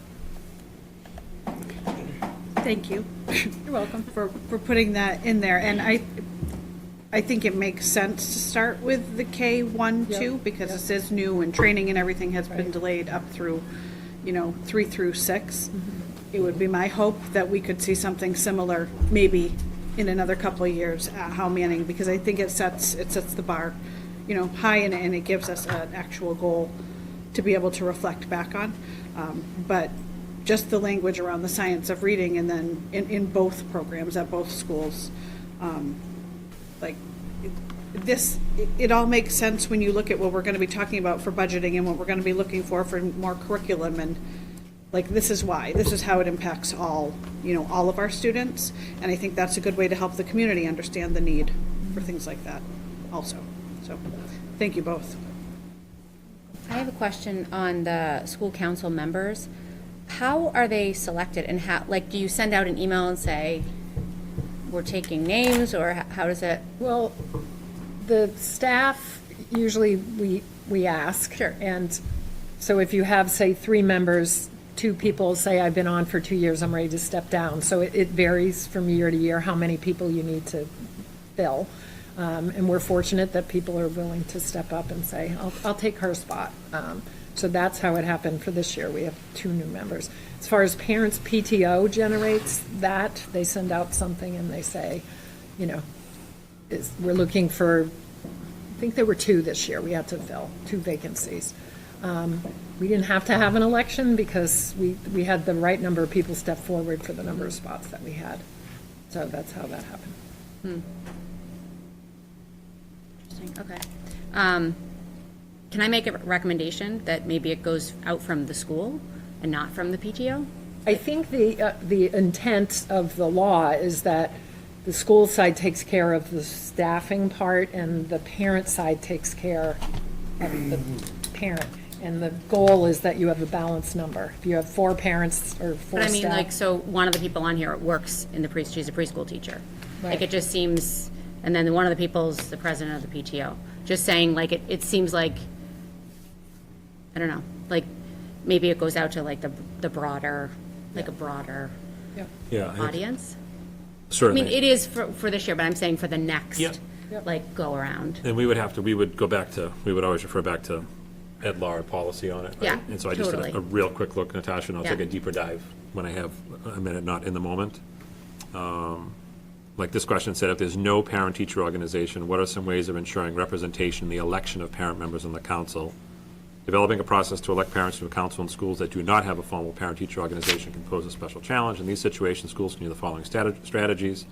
Thank you. You're welcome. For putting that in there, and I think it makes sense to start with the K1, Yep, 2, because yep. this is new and training and everything has been Right. delayed up through, 3 through 6. Mm-hmm. It would be my hope that we could see something similar, maybe in another couple of years at Howe Manning, because I think it sets the bar, high, and it gives us an actual goal to be able to reflect back on. But just the language around the science of reading, and then in both programs at both schools, it all makes sense when you look at what we're going to be talking about for budgeting and what we're going to be looking for more curriculum, and this is why, this is how it impacts all of our students, and I think that's a good way to help the community understand the need for things like that also. So, thank you both. I have a question on the school council members. How are they selected, and how, do you send out an email and say, we're taking names, or how does it? Well, the staff, usually we ask. Sure. And so if you have, say, 3 members, 2 people say, I've been on for 2 years, I'm ready to step down. So it varies from year to year how many people you need to fill. And we're fortunate that people are willing to step up and say, I'll take her spot. So that's how it happened for this year. We have 2 new members. As far as parents, PTO generates that. They send out something and they say, we're looking for, I think there were 2 this year. We had to fill 2 vacancies. We didn't have to have an election because we had the right number of people step forward for the number of spots that we had. So that's how that happened. Interesting, okay. Can I make a recommendation that maybe it goes out from the school and not from the PTO? I think the intent of the law is that the school side takes care of the staffing part and the parent side takes care of the parent. And the goal is that you have a balanced number. If you have 4 parents or 4 But I mean, staff. so one of the people on here works in she's a preschool teacher. Right. It just seems, and then one of the people's the president of the PTO. Just saying, it seems like, I don't know, maybe it goes out to the broader, a broader Yeah. audience. I Certainly. mean, it is for this year, but I'm saying for the next, Yep. go around. And we would always refer back to ed law or policy on it. Right? Yeah, And so I just did totally. a real quick look, Natasha, and I'll take Yeah. a deeper dive when I have a minute, not in the moment. Like this question said, if there's no parent-teacher organization, what are some ways of ensuring representation in the election of parent members on the council? Developing a process to elect parents to a council in schools that do not have a formal parent-teacher organization can pose a special challenge. In these situations, schools can use the following strategies.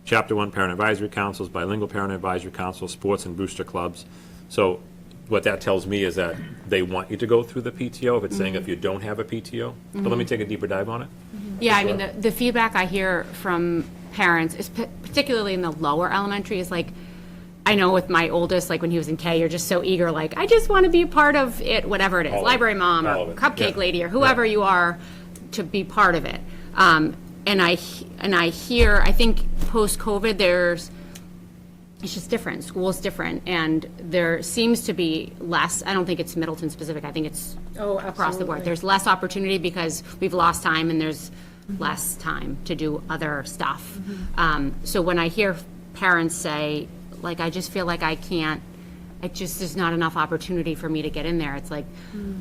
Chapter 1, parent advisory councils, bilingual parent advisory councils, sports and booster clubs. So what that tells me is that they want you to go through the PTO, if it's saying if you don't have a PTO. But let me take a deeper dive on it. Yeah, I mean, the feedback I hear from parents, is particularly in the lower elementary, is I know with my oldest, when he was in K, you're just so eager, I just want to be a part of it, whatever it is, All of it. library mom All or of it. cupcake Yeah. lady or whoever you are, to be part of it. And I hear, I think post-COVID, it's just different. School's different, and there seems to be less. I don't think it's Middleton specific. I think it's across the board. absolutely. There's less opportunity because we've lost time, and there's less time to do other stuff. So when I hear parents say, I just feel like I can't, there's not enough opportunity for me to get in there. It's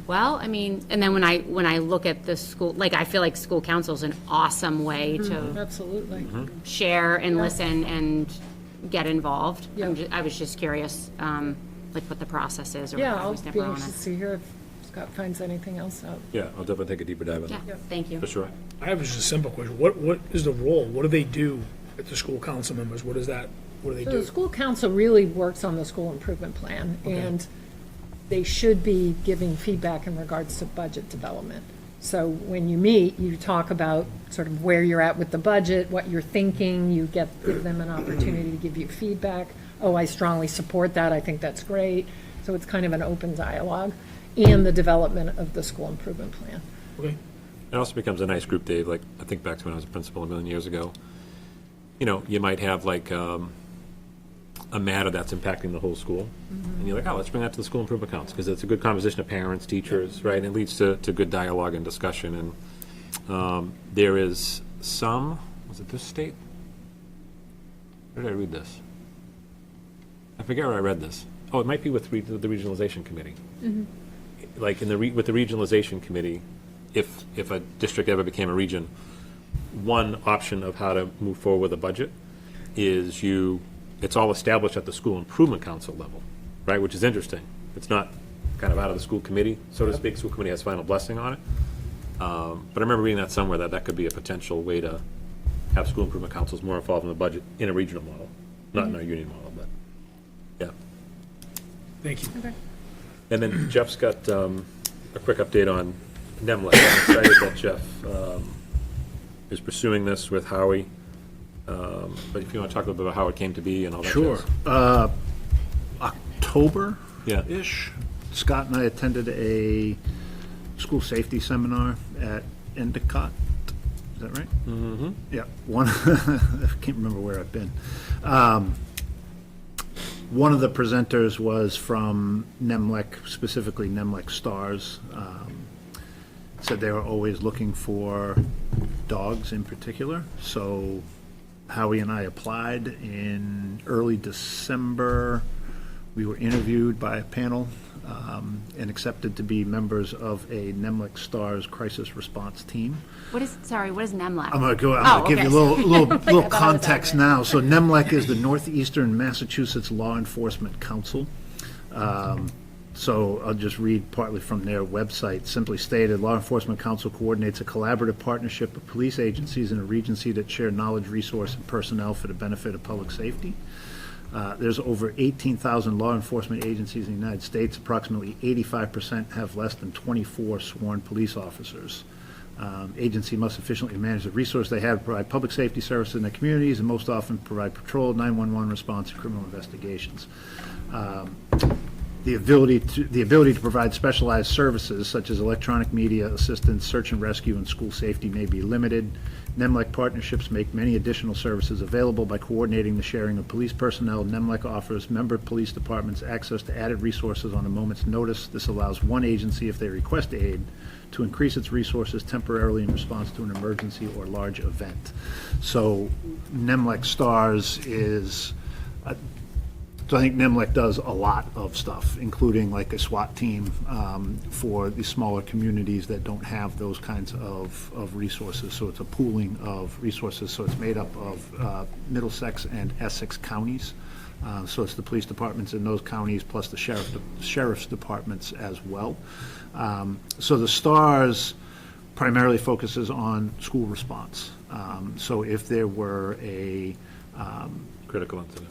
well, I mean, and then when I look at the school, I feel like school council is an awesome way to Absolutely. share and listen and get involved. Yeah. I was just curious, what the process is, or Yeah, I I'll was be never on anxious it. to hear if Scott finds anything else out. Yeah, I'll definitely take a deeper dive on Yeah, that, thank you. for sure. I have just a simple question. What is the role? What do they do at the school council members? What do they So do? the school council really works on the school improvement plan, and they should be giving feedback in regards to budget development. So when you meet, you talk about sort of where you're at with the budget, what you're thinking, give them an opportunity to give you feedback. Oh, I strongly support that, I think that's great. So it's kind of an open dialogue, and the development of the school improvement plan. Okay. It also becomes a nice group, Dave, like, I think back to when I was a principal a million years ago. You know, you might have like, a matter that's impacting the whole school. And you're like, oh, let's bring that to the school improvement council, because it's a good conversation of parents, teachers, right? And it leads to good dialogue and discussion. And there is some, was it this state? Where did I read this? I forget where I read this. Oh, it might be with the regionalization committee. Like with the regionalization committee, if a district ever became a region, one option of how to move forward with a budget is it's all established at the school improvement council level, right, which is interesting. It's not kind of out of the school committee, so to speak. School committee has final blessing on it. But I remember reading that somewhere that could be a potential way to have school improvement councils more involved in the budget in a regional model, not in a union model, but, yeah. Thank you. And then Jeff's got a quick update on NEMLEC. I'm excited that Jeff is pursuing this with Howie. But if you want to talk a little bit about how it came to be and all that. Sure. jazz. October-ish, Scott and I attended a school safety seminar at Endicott. Is that right? Mm-hmm. Yeah. I can't remember where I've been. One of the presenters was from NEMLEC, specifically NEMLEC Stars. Said they were always looking for dogs in particular. So Howie and I applied in early December. We were interviewed by a panel and accepted to be members of a NEMLEC Stars crisis response team. What is NEMLEC? I'm gonna give you a little I context now. So NEMLEC is the Northeastern Massachusetts Law Enforcement Council. So I'll just read partly from their website. Simply stated, Law Enforcement Council coordinates a collaborative partnership of police agencies in a regency that share knowledge, resource, and personnel for the benefit of public safety. There's over 18,000 law enforcement agencies in the United States. Approximately 85% have less than 24 sworn police officers. Agency must efficiently manage the resource they have to provide public safety services in their communities, and most often provide patrol, 911 response, and criminal investigations. The ability to provide specialized services such as electronic media assistance, search and rescue, and school safety may be limited. NEMLEC partnerships make many additional services available by coordinating the sharing of police personnel. NEMLEC offers member police departments access to added resources on a moment's notice. This allows one agency, if they request aid, to increase its resources temporarily in response to an emergency or large event. So NEMLEC Stars is so I think NEMLEC does a lot of stuff, including like a SWAT team for the smaller communities that don't have those kinds of resources. So it's a pooling of resources. So it's made up of Middlesex and Essex counties. So it's the police departments in those counties plus the sheriff's departments as well. So the STARS primarily focuses on school response. So if there were a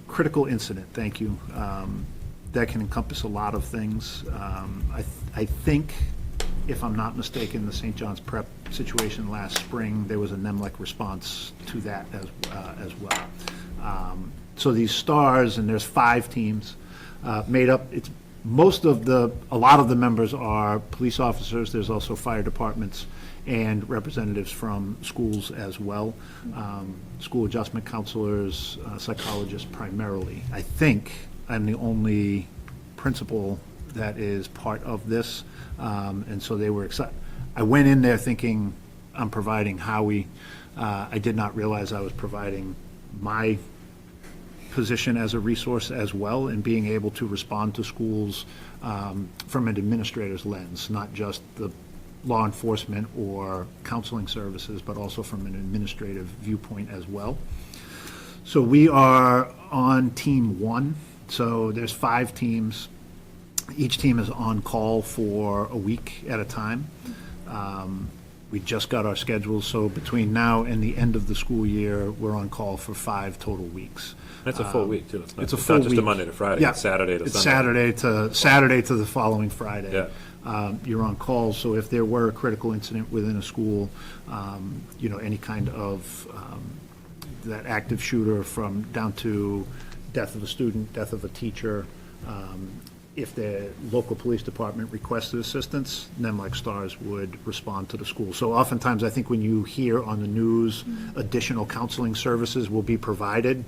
critical incident, thank you. That can encompass a lot of things. I think, if I'm not mistaken, the St. John's Prep situation last spring, there was a NEMLEC response to that as well. So these STARS, and there's 5 teams made up. A lot of the members are police officers. There's also fire departments and representatives from schools as well, school adjustment counselors, psychologists primarily. I think I'm the only principal that is part of this, and so they were excited. I went in there thinking I'm providing Howie. I did not realize I was providing my position as a resource as well, and being able to respond to schools from an administrator's lens, not just the law enforcement or counseling services, but also from an administrative viewpoint as well. So we are on team 1. So there's 5 teams. Each team is on call for a week at a time. We just got our schedules, so between now and the end of the school year, we're on call for 5 total weeks. That's a full week, too. It's a It's full not just a week. Monday to Friday, Yeah. it's Saturday to It's Sunday. Saturday to the following Friday. Yeah. You're on call, so if there were a critical incident within a school, any kind of, that active shooter from down to death of a student, death of a teacher, if the local police department requested assistance, NEMLAC STARS would respond to the school. So oftentimes, I think when you hear on the news, additional counseling services will be provided,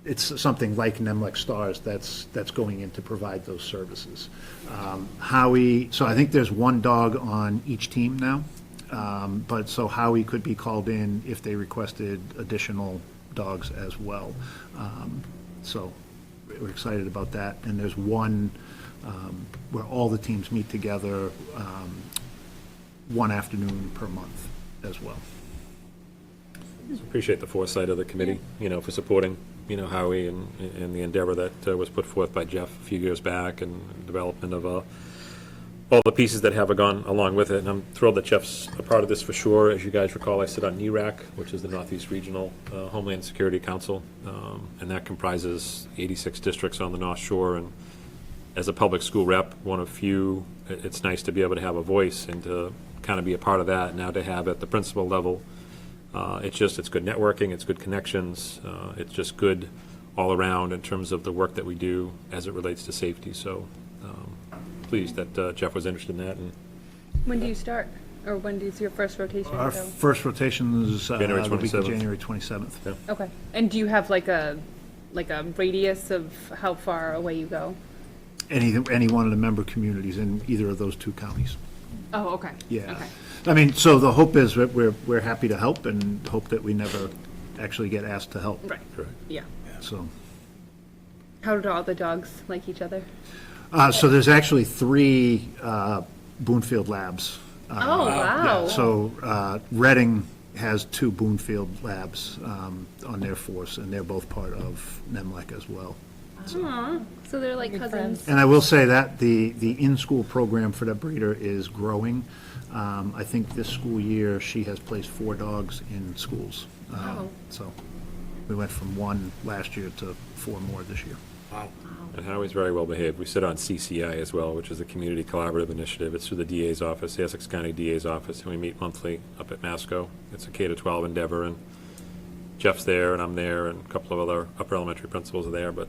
it's something like NEMLAC STARS that's going in to provide those services. So I think there's one dog on each team now, but so Howie could be called in if they requested additional dogs as well. So we're excited about that. And there's one where all the teams meet together one afternoon per month as well. Appreciate the foresight of the committee, for supporting, Howie and the endeavor that was put forth by Jeff a few years back, and development of all the pieces that have gone along with it. And I'm thrilled that Jeff's a part of this for sure. As you guys recall, I sit on NERAC, which is the Northeast Regional Homeland Security Council, and that comprises 86 districts on the North Shore. And as a public school rep, one of few, it's nice to be able to have a voice and to kind of be a part of that. Now to have at the principal level, it's good networking, it's good connections, it's just good all around in terms of the work that we do as it relates to safety. So pleased that Jeff was interested in that. And When do you start? Or when does your first rotation Our go? first rotation is January the week of 27th. January 27th. Yeah. Okay. And do you have like a radius of how far away you go? Any one of the member communities in either of those 2 counties. Oh, okay. Yeah. Okay. I mean, so the hope is that we're happy to help and hope that we never actually get asked to help. Right. Correct. Yeah. So, How do all the dogs like each other? so there's actually 3 Boonfield labs. Oh, wow. So Reading has 2 Boonfield labs on their force, and they're both part of NEMLAC as well. Aw, so they're like Good cousins. friends. And I will say that the in-school program for that breeder is growing. I think this school year, she has placed 4 dogs in schools. Wow. So we went from 1 last year to 4 more this year. And Howie's very well behaved. We sit on CCI as well, which is a community collaborative initiative. It's through the DA's office, the Essex County DA's office, and we meet monthly up at Masco. It's a K-12 endeavor, and Jeff's there, and I'm there, and a couple of other upper elementary principals are there, but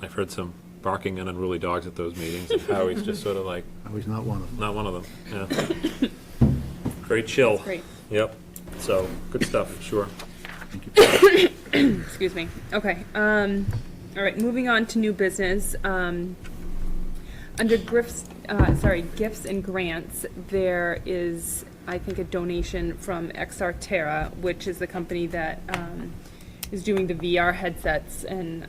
I've heard some barking and unruly dogs at those meetings, and Howie's just sort of like, Howie's not one of them. not one of them, yeah. Very chill. Great. Yep, so, good stuff, sure. Excuse me. Okay. All right, moving on to new business. Under gifts and grants, there is, I think, a donation from XR Terra, which is the company that is doing the VR headsets, and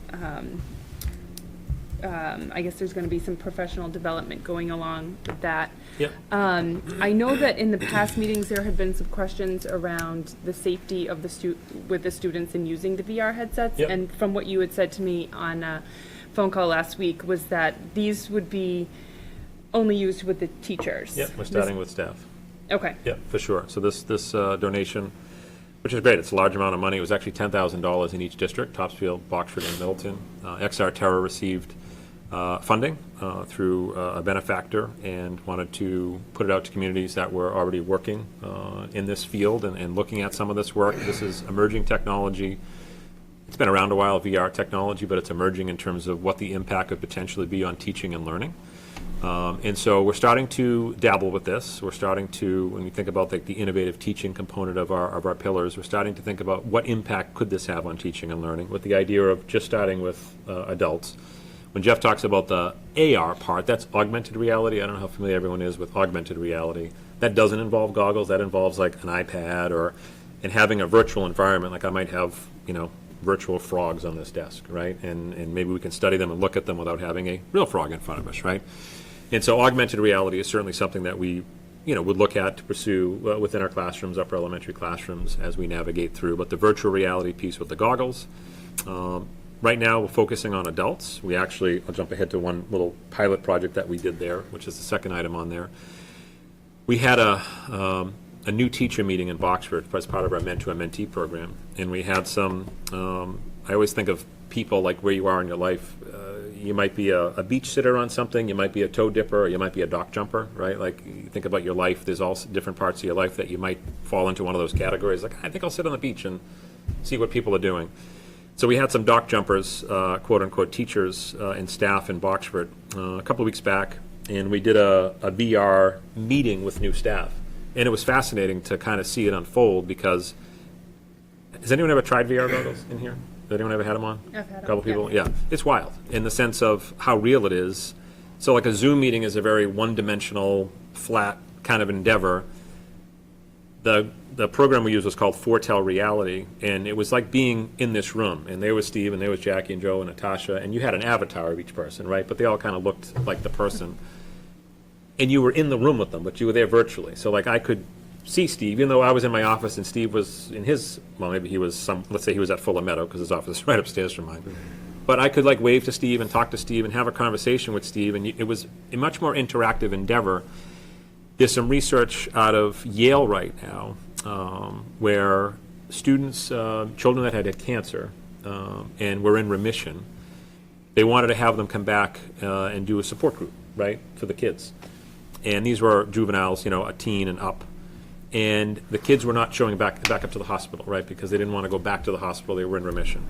I guess there's going to be some professional development going along with that. Yep. I know that in the past meetings, there had been some questions around the safety of the students in using the VR headsets. Yep. And from what you had said to me on a phone call last week, was that these would be only used with the teachers. Yep, we're starting with staff. Okay. Yep, for sure. So this donation, which is great, it's a large amount of money. It was actually $10,000 in each district, Topsfield, Boxford, and Middleton. XR Terra received funding through a benefactor and wanted to put it out to communities that were already working in this field and looking at some of this work. This is emerging technology. It's been around a while, VR technology, but it's emerging in terms of what the impact could potentially be on teaching and learning. And so we're starting to dabble with this. We're starting to, when we think about the innovative teaching component of our pillars, we're starting to think about what impact could this have on teaching and learning, with the idea of just starting with adults. When Jeff talks about the AR part, that's augmented reality. I don't know how familiar everyone is with augmented reality. That doesn't involve goggles. That involves like an iPad and having a virtual environment. Like I might have, virtual frogs on this desk, right? And maybe we can study them and look at them without having a real frog in front of us, right? And so augmented reality is certainly something that we, would look at to pursue within our classrooms, upper elementary classrooms, as we navigate through. But the virtual reality piece with the goggles, right now, we're focusing on adults. I'll jump ahead to one little pilot project that we did there, which is the second item on there. We had a a new teacher meeting in Boxford as part of our mentor-mentee program. And we had some, I always think of people like where you are in your life. You might be a beach sitter on something, you might be a toe dipper, or you might be a dock jumper, right? Like, you think about your life, there's all different parts of your life that you might fall into one of those categories. Like, I think I'll sit on the beach and see what people are doing. So we had some dock jumpers, quote-unquote teachers and staff in Boxford a couple of weeks back, and we did a VR meeting with new staff. And it was fascinating to kind of see it unfold because, has anyone ever tried VR goggles in here? Has anyone ever had them on? I've had A couple them, people? Yeah. It's wild in the sense of how real it is. So like a Zoom meeting is a very one-dimensional, flat kind of endeavor. The program we used was called Foretell Reality, and it was like being in this room. And there was Steve, and there was Jackie and Joe and Natasha, and you had an avatar of each person, right? But they all kind of looked like the person. And you were in the room with them, but you were there virtually. So like I could see Steve, even though I was in my office and Steve was in his, well, maybe he was let's say he was at Fuller Meadow because his office is right upstairs from mine. But I could like wave to Steve and talk to Steve and have a conversation with Steve, and it was a much more interactive endeavor. There's some research out of Yale right now where students, children that had cancer and were in remission, they wanted to have them come back and do a support group, right, for the kids. And these were juveniles, a teen and up. And the kids were not showing back up to the hospital, right, because they didn't want to go back to the hospital. They were in remission.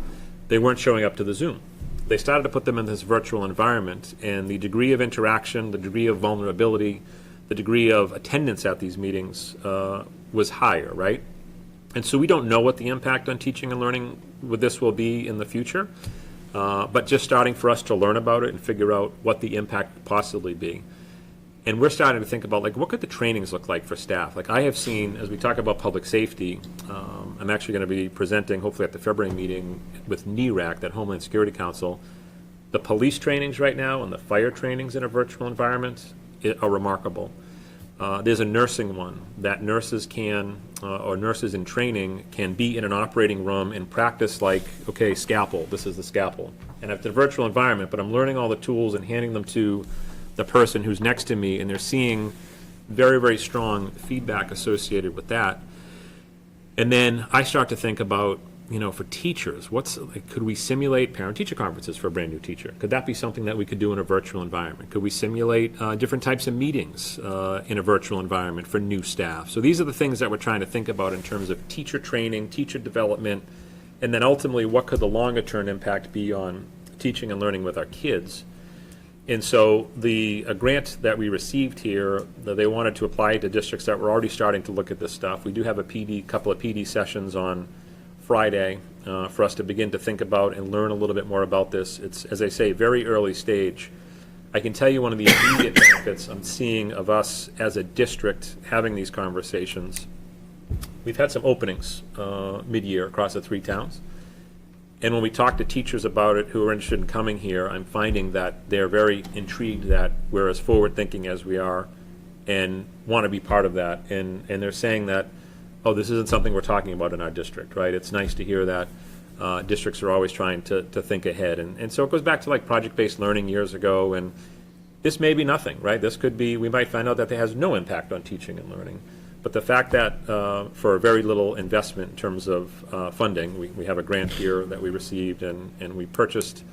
They weren't showing up to the Zoom. They started to put them in this virtual environment, and the degree of interaction, the degree of vulnerability, the degree of attendance at these meetings was higher, right? And so we don't know what the impact on teaching and learning with this will be in the future, but just starting for us to learn about it and figure out what the impact could possibly be. And we're starting to think about, like, what could the trainings look like for staff? Like, I have seen, as we talk about public safety, I'm actually going to be presenting, hopefully at the February meeting, with NERAC, that Homeland Security Council. The police trainings right now and the fire trainings in a virtual environment are remarkable. There's a nursing one that nurses can, or nurses in training, can be in an operating room and practice, like, okay, scalpel, this is the scalpel. And it's a virtual environment, but I'm learning all the tools and handing them to the person who's next to me, and they're seeing very, very strong feedback associated with that. And then I start to think about, for teachers, could we simulate parent-teacher conferences for a brand new teacher? Could that be something that we could do in a virtual environment? Could we simulate different types of meetings in a virtual environment for new staff? So these are the things that we're trying to think about in terms of teacher training, teacher development, and then ultimately what could the longer-term impact be on teaching and learning with our kids. And so a grant that we received here, they wanted to apply to districts that were already starting to look at this stuff. We do have a couple of PD sessions on Friday for us to begin to think about and learn a little bit more about this. It's, as I say, very early stage. I can tell you one of the immediate benefits I'm seeing of us as a district having these conversations. We've had some openings mid-year across the 3 towns. And when we talk to teachers about it who are interested in coming here, I'm finding that they're very intrigued that we're as forward-thinking as we are and want to be part of that. And they're saying that, oh, this isn't something we're talking about in our district, right? It's nice to hear that districts are always trying to think ahead. And so it goes back to like project-based learning years ago, and this may be nothing, right? This could be, we might find out that it has no impact on teaching and learning. But the fact that for very little investment in terms of funding, we have a grant here that we received, and we purchased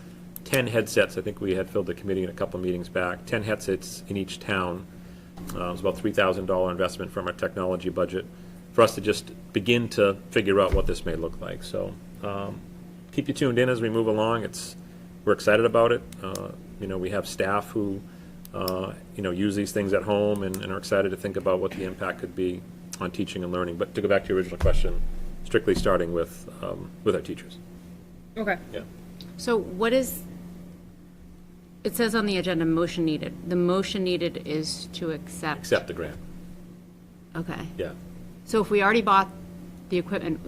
10 headsets. I think we had filled the committee in a couple meetings back, 10 headsets in each town. It was about $3,000 investment from our technology budget for us to just begin to figure out what this may look like. So keep you tuned in as we move along. We're excited about it. We have staff who use these things at home and are excited to think about what the impact could be on teaching and learning. But to go back to your original question, strictly starting with our teachers. Okay. Yeah. So what is, it says on the agenda, motion needed. The motion needed is to accept. Accept the grant. Okay. Yeah. So if we already bought the equipment,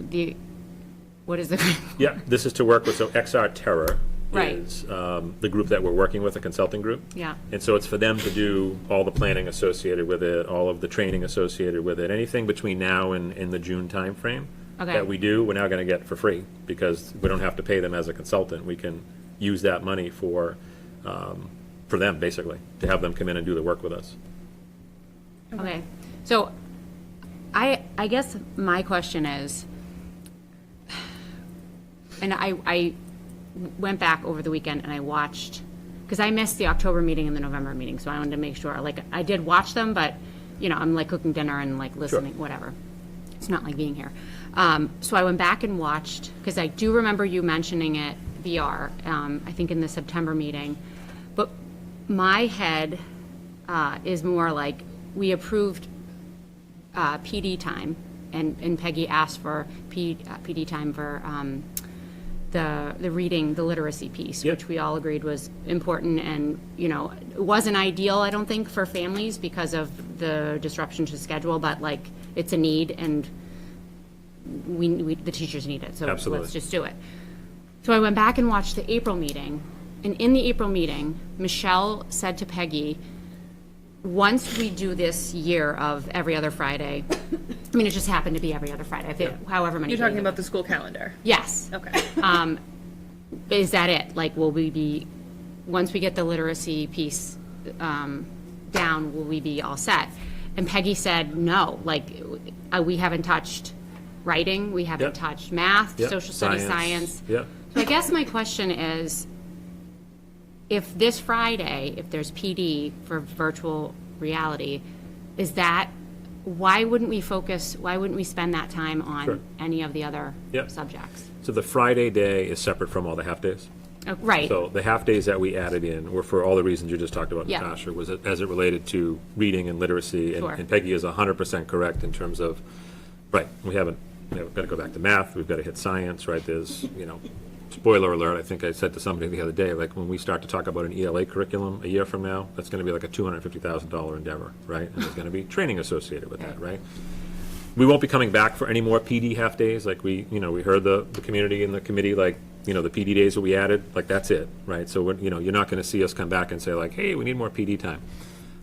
what is the? Yeah, this is to work with, so XR Terror Right. is the group that we're working with, a consulting group. Yeah. And so it's for them to do all the planning associated with it, all of the training associated with it, anything between now and in the June timeframe Okay. that we do, we're now going to get for free because we don't have to pay them as a consultant. We can use that money for them, basically, to have them come in and do the work with us. Okay. So I guess my question is, and I went back over the weekend and I watched, because I missed the October meeting and the November meeting, so I wanted to make sure, like, I did watch them, but, you know, I'm like cooking dinner and like listening, whatever. It's not like being here. So I went back and watched, because I do remember you mentioning it, VR, I think in the September meeting. But my head is more like, we approved PD time, and Peggy asked for PD time for the reading, the literacy piece, Yep. which we all agreed was important, and, you know, it wasn't ideal, I don't think, for families because of the disruption to schedule, but like, it's a need, and we the teachers need it, so Absolutely. let's just do it. So I went back and watched the April meeting, and in the April meeting, Michelle said to Peggy, once we do this year of every other Friday, I mean, it just happened to be every other Friday, however many You're days talking it about the was. school calendar? Yes. Okay. Is that it? Like, will we be, once we get the literacy piece down, will we be all set? And Peggy said, no, like, we haven't touched writing, we haven't Yep. touched math, Yep. social studies, science. Yep. So I guess my question is, if this Friday, if there's PD for virtual reality, is that, why wouldn't we spend that time on Sure. any of the other Yep. subjects? So the Friday day is separate from all the half-days. Right, So the half-days that we added in were for all the reasons you just talked about, Yeah. Natasha, was as it related to reading and literacy. Sure. And Peggy is 100% correct in terms of, right, we've got to go back to math, we've got to hit science, right? There's, you know, spoiler alert, I think I said to somebody the other day, like, when we start to talk about an ELA curriculum a year from now, that's going to be like a $250,000 endeavor, right? And there's going to be training associated with that, right? We won't be coming back for any more PD half-days, like we heard the community and the committee, like, you know, the PD days that we added, like, that's it, right? So, you know, you're not going to see us come back and say, like, hey, we need more PD time.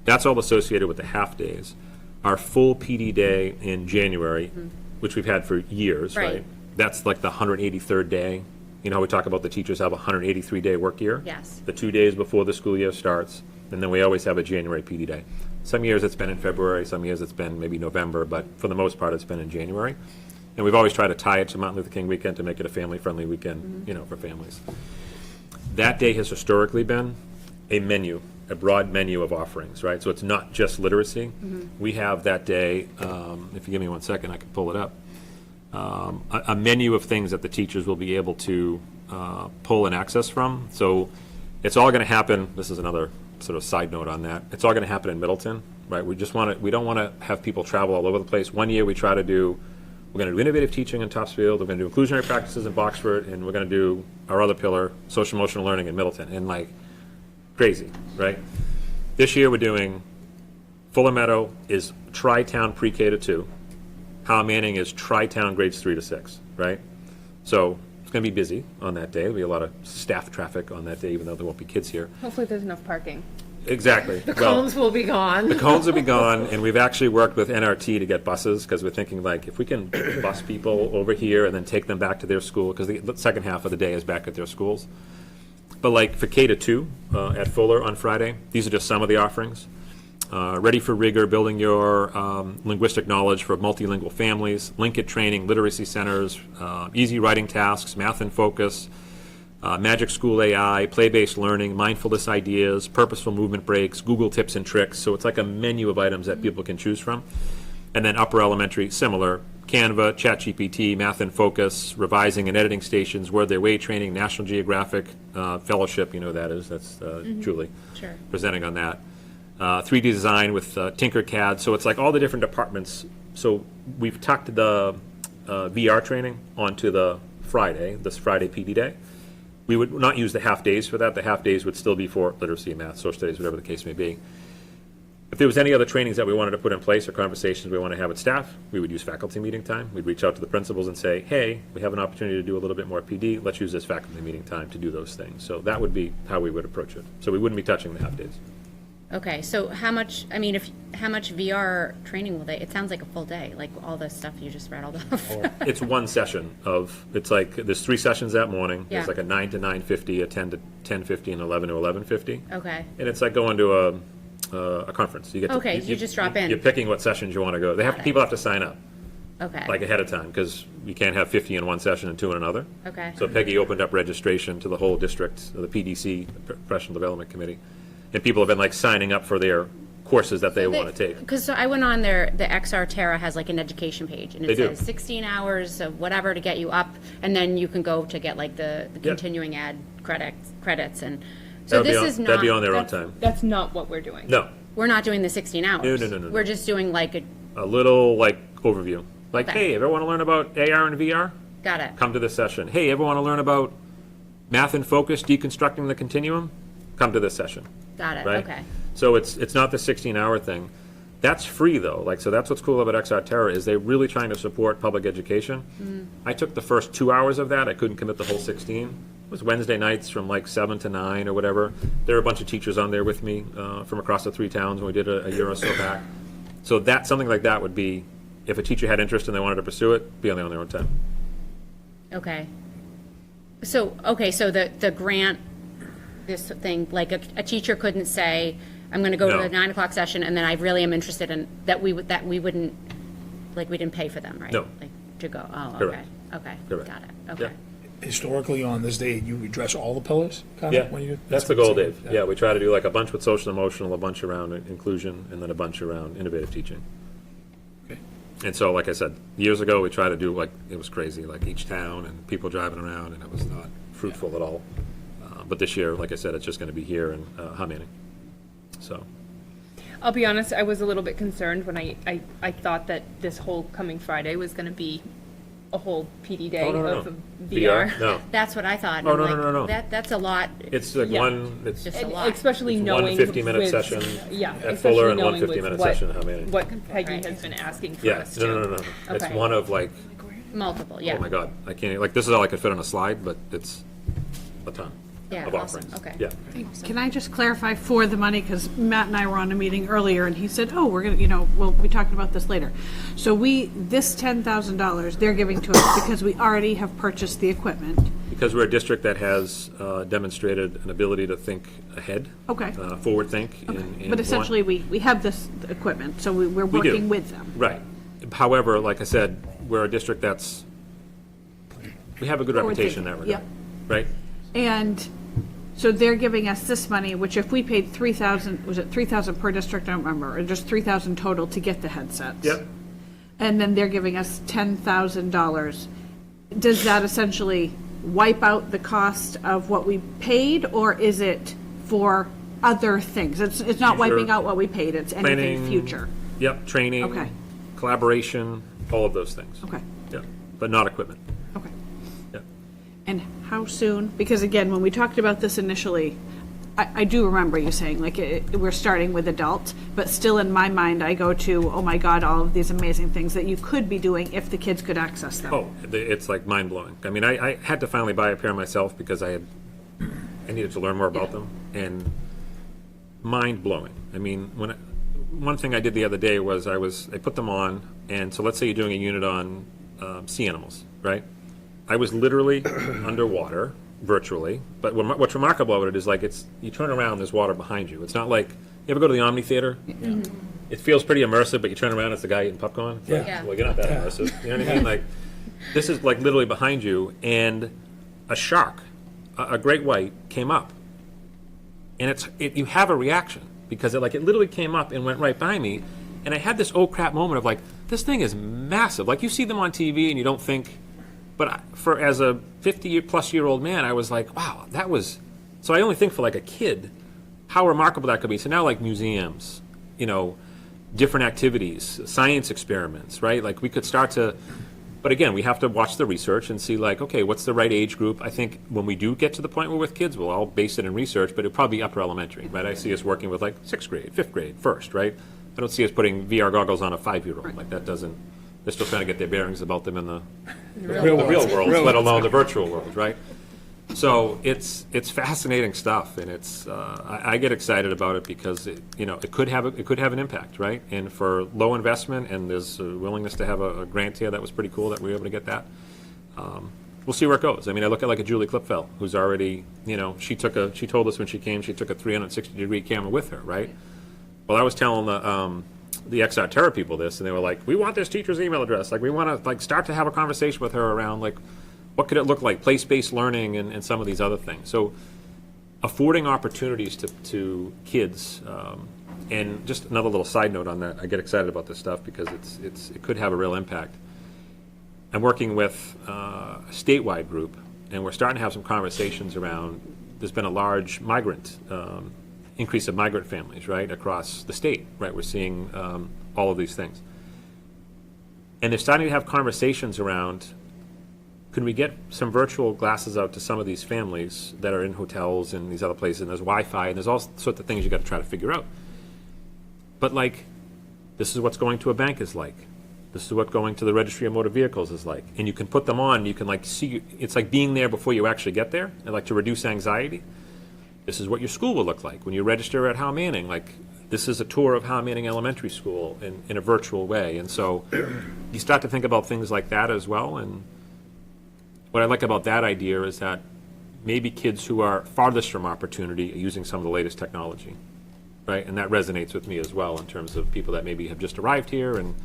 That's all associated with the half-days. Our full PD day in January, which we've had for years, Right. right? That's like the 183rd day. You know how we talk about the teachers have a 183-day work year? Yes. The 2 days before the school year starts, and then we always have a January PD day. Some years it's been in February, some years it's been maybe November, but for the most part, it's been in January. And we've always tried to tie it to Martin Luther King weekend to make it a family-friendly weekend, you know, for families. That day has historically been a menu, a broad menu of offerings, right? So it's not just literacy. We have that day, if you give me 1 second, I can pull it up. A menu of things that the teachers will be able to pull and access from. So it's all going to happen, this is another sort of side note on that, it's all going to happen in Middleton, right? We don't want to have people travel all over the place. One year we try to do, we're going to do innovative teaching in Topsfield, we're going to do inclusionary practices in Boxford, and we're going to do our other pillar, social emotional learning in Middleton, and like, crazy, right? This year we're doing, Fuller Meadow is Tri-Town Pre-K to 2, Howe Manning is Tri-Town grades 3 to 6, right? So it's going to be busy on that day. There'll be a lot of staff traffic on that day, even though there won't be kids here. Hopefully there's enough parking. Exactly. The cones will be gone. The cones will be gone, and we've actually worked with NRT to get buses, because we're thinking, like, if we can bus people over here and then take them back to their school, because the second half of the day is back at their schools. But like for K to 2 at Fuller on Friday, these are just some of the offerings. Ready for Rigor, building your linguistic knowledge for multilingual families, Linkit training, literacy centers, easy writing tasks, math in focus, Magic School AI, play-based learning, mindfulness ideas, purposeful movement breaks, Google tips and tricks. So it's like a menu of items that people can choose from. And then upper elementary, similar, Canva, ChatGPT, math in focus, revising and editing stations, Word Their Way training, National Geographic fellowship, you know who that is, that's Julie Sure. presenting on that. 3D design with Tinkercad, so it's like all the different departments. So we've tucked the VR training onto the Friday, this Friday PD day. We would not use the half-days for that. The half-days would still be for literacy, math, social studies, whatever the case may be. If there was any other trainings that we wanted to put in place or conversations we want to have with staff, we would use faculty meeting time. We'd reach out to the principals and say, hey, we have an opportunity to do a little bit more PD. Let's use this faculty meeting time to do those things. So that would be how we would approach it. So we wouldn't be touching the half-days. Okay, so how much VR training will they, it sounds like a full day, like all the stuff you just rattled off. It's one session of, it's like, there's 3 sessions that morning. Yeah. There's like a 9 to 9:50, a 10 to 10:50, and 11 to 11:50. Okay, And it's like going to a conference. You get to, Okay, you just drop in. You're picking what sessions you want to go. Got it. People have to sign up. Okay. like ahead of time, because you can't have 50 in one session and 2 in another. Okay. So Peggy opened up registration to the whole district, the PDC, the Professional Development Committee, and people have been like signing up for their courses that they want to take. Because I went on there, the XR Terra has like an education page, and They it do. says 16 hours of whatever to get you up, and then you can go to get like the continuing ed credits, and so That'd be this on- is not. That'd be on their own That's, time. that's not what we're doing. No, We're not doing the 16 hours. No. We're just doing like a little like overview. Like, Okay. hey, everyone want to learn about AR and VR? got it. Come to this session. Hey, everyone want to learn about math and focus, deconstructing the continuum? Come to this session. Got it. Right? Okay. So it's not the 16-hour thing. That's free, though. Like, so that's what's cool about XR Terra, is they're really trying to support public education. I took the first 2 hours of that. I couldn't commit the whole 16. It was Wednesday nights from like 7 to 9 or whatever. There were a bunch of teachers on there with me from across the 3 towns when we did a year or so back. So that, something like that would be, if a teacher had interest and they wanted to pursue it, be on their own time. Okay. So the grant, this thing, like a teacher couldn't say, I'm going to go to No. the 9 o'clock session, and then I really am interested in, that we wouldn't, like, we didn't pay for them, right? No. Like, to go, oh, okay, Correct. okay, Correct. got it, Yeah. okay. Historically, on this day, you address all the pillars? kind of, Yeah, when you- that's the goal, Dave. Yeah, we try to do like a bunch with social and emotional, a bunch around inclusion, and then a bunch around innovative teaching. Okay. And so, like I said, years ago, we tried to do, like, it was crazy, like each town and people driving around, and it was not fruitful at all. But this year, like I said, it's just going to be here in Hummaney. So, I'll be honest, I was a little bit concerned when I thought that this whole coming Friday was going to be a whole PD day Oh, no. of VR. No, That's what I thought. and Oh, I'm no, like, no. That's a lot, it's like Yeah. it's just a And lot. especially It's knowing one 50-minute with- session yeah, at especially Fuller and one knowing with 50-minute what- session at Hummaney. What Peggy Right. has been asking for Yeah, us to. no. It's Okay. one of like, Multiple, yeah. oh my God, I can't, like, this is all I could fit on a slide, but it's a ton Yeah, of awesome. offerings. Okay. Yeah. Can I just clarify for the money, because Matt and I were on a meeting earlier, and he said, oh, we're gonna, we'll be talking about this later. So this $10,000, they're giving to us because we already have purchased the equipment. Because we're a district that has demonstrated an ability to think ahead. Okay. Forward think. But want- essentially, we have this equipment, so we're We do. working with them. Right. However, like I said, we're a district we have a good Forward reputation in that thinking, regard. Right? And so they're giving us this money, which if we paid 3,000, was it 3,000 per district? I don't remember, or just 3,000 total to get the headsets. Yep. And then they're giving us $10,000. Does that essentially wipe out the cost of what we paid, or is it for other things? It's not wiping Future out what we paid, it's anything planning. future. Yep, training. Okay. Collaboration, all of those things. Okay, Yeah, but not equipment. okay. Yeah. And how soon? Because again, when we talked about this initially, I do remember you saying, like, we're starting with adult, but still in my mind, I go to, oh my God, all of these amazing things that you could be doing if the kids could access them. Oh, it's like mind blowing. I mean, I had to finally buy a pair myself because I needed to learn more about them, and mind blowing. I mean, one thing I did the other day was I put them on, and so let's say you're doing a unit on sea animals, right? I was literally underwater virtually, but what's remarkable about it is like you turn around, there's water behind you. It's not like you ever go to the Omni Theater. It feels pretty immersive, but you turn around, it's the guy eating popcorn. It's like, Yeah. well, you're not that immersive. You know what I mean? Like, this is like literally behind you, and a shark, a great white, came up, and you have a reaction because it literally came up and went right by me, and I had this oh crap moment of like, this thing is massive. Like, you see them on TV and you don't think, but as a 50-plus-year-old man, I was like, wow, that was. So I only think for like a kid, how remarkable that could be. So now, like museums, different activities, science experiments, right? Like, we could start to. But again, we have to watch the research and see, like, okay, what's the right age group? I think when we do get to the point where with kids, we'll all base it in research, but it'll probably be upper elementary, right? I see us working with like 6th grade, 5th grade first, right? I don't see us putting VR goggles on a 5-year-old. Like, that doesn't. They're still trying to get their bearings about them in the real world, let alone the virtual world, right? So it's fascinating stuff, and I get excited about it because it could have an impact, right? And for low investment, and there's a willingness to have a grant here that was pretty cool that we were able to get that. We'll see where it goes. I mean, I look at like a Julie Klipfeld, who's already, she told us when she came, she took a 360-degree camera with her, right? Well, I was telling the XR Terra people this, and they were like, we want this teacher's email address. Like, we want to, like, start to have a conversation with her around, like, what could it look like, place-based learning and some of these other things. So affording opportunities to kids, and just another little side note on that, I get excited about this stuff because it could have a real impact. I'm working with a statewide group, and we're starting to have some conversations around, there's been a large migrant, increase of migrant families, right, across the state, right? We're seeing all of these things. And they're starting to have conversations around, could we get some virtual glasses out to some of these families that are in hotels and these other places, and there's Wi-Fi, and there's all sorts of things you got to try to figure out. But, like, this is what's going to a bank is like. This is what going to the registry of motor vehicles is like. And you can put them on, you can, like, see, it's like being there before you actually get there, and, like, to reduce anxiety. This is what your school will look like when you register at Howe Manning. Like, this is a tour of Howe Manning Elementary School in a virtual way. And so you start to think about things like that as well. And what I like about that idea is that maybe kids who are farthest from opportunity are using some of the latest technology, right? And that resonates with me as well in terms of people that maybe have just arrived here and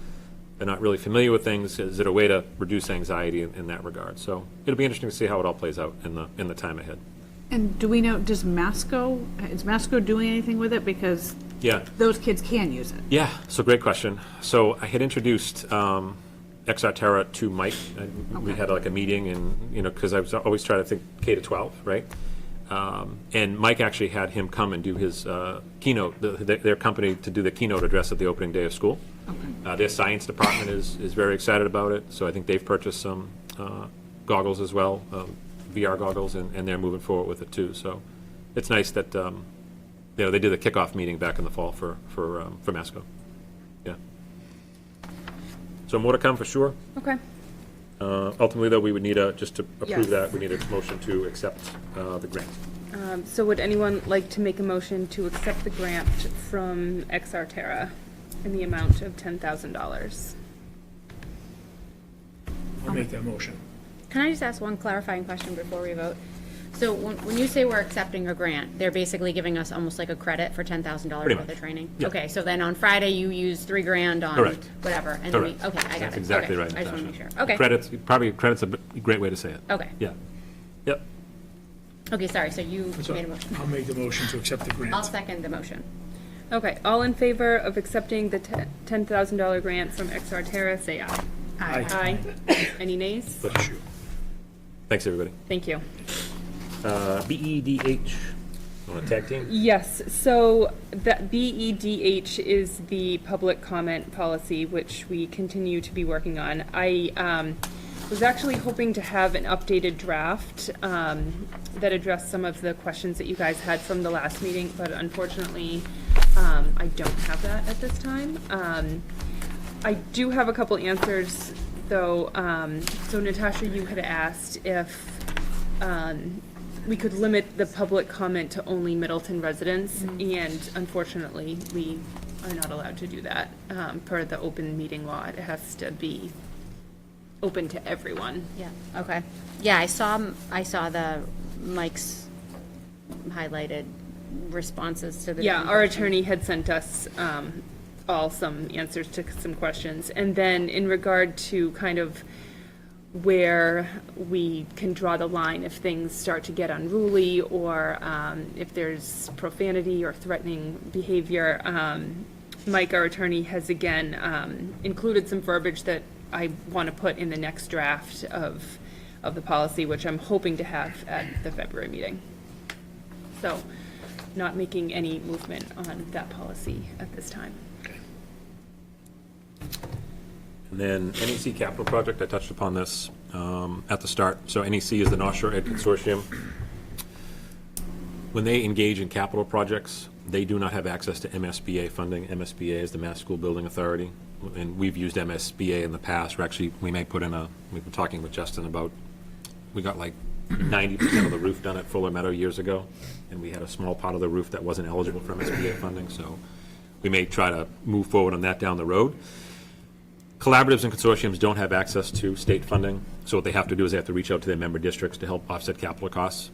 they're not really familiar with things. Is it a way to reduce anxiety in that regard? So it'll be interesting to see how it all plays out in the time ahead. And do we know, is Masco doing anything with it? Because Yeah. those kids can use it. Yeah, so great question. So I had introduced XR Terra to Mike. We had like a meeting and, you know, because I was always trying to think K to 12, right? And Mike actually had him come and do his keynote, their company to do the keynote address at the opening day of school. Their science department is very excited about it, so I think they've purchased some goggles as well, VR goggles, and they're moving forward with it too. So it's nice that you know, they did a kickoff meeting back in the fall for Masco. Yeah. So more to come for sure. Okay. Ultimately, though, we would need just to approve Yes. that, we need a motion to accept the grant. So would anyone like to make a motion to accept the grant from XR Terra in the amount of $10,000? I'll make that motion. Can I just ask one clarifying question before we vote? So when you say we're accepting a grant, they're basically giving us almost like a credit for $10,000 Pretty worth much. of training? Yeah. Okay, so then on Friday, you use $3,000 on Correct. whatever, and then we, Correct. okay, I got it. That's exactly Okay, right, I just want to Natasha. make sure. Okay, Credit's a great way to say it. okay. Yeah. Yep. Okay, sorry, so you So made a motion. I'll make the motion to accept the I'll grant. second the motion. Okay, all in favor of accepting the $10,000 grant from XR Terra, say aye. Aye. Aye. Any nays? Bless you. Thanks, everybody. Thank you. BEDH, want to tag team? Yes, so that BEDH is the public comment policy, which we continue to be working on. I was actually hoping to have an updated draft that addressed some of the questions that you guys had from the last meeting, but unfortunately, I don't have that at this time. I do have a couple answers, though. So Natasha, you had asked if we could limit the public comment to only Middleton residents, and unfortunately, we are not allowed to do that. Per the open meeting law, it has to be open to everyone. Yeah, okay. Yeah, I saw the Mike's highlighted responses to the. Yeah, different our questions. attorney had sent us all some answers to some questions. And then in regard to kind of where we can draw the line if things start to get unruly or if there's profanity or threatening behavior, Mike, our attorney, has again included some verbiage that I want to put in the next draft of the policy, which I'm hoping to have at the February meeting. So, not making any movement on that policy at this time. And then NEC capital project, I touched upon this at the start. So NEC is the North Shore Ed Consortium. When they engage in capital projects, they do not have access to MSBA funding. MSBA is the Mass School Building Authority, and we've used MSBA in the past. We may put in we've been talking with Justin about, we got like 90% of the roof done at Fuller Meadow years ago, and we had a small part of the roof that wasn't eligible for MSBA funding, so we may try to move forward on that down the road. Collaboratives and consortiums don't have access to state funding, so what they have to do is they have to reach out to their member districts to help offset capital costs.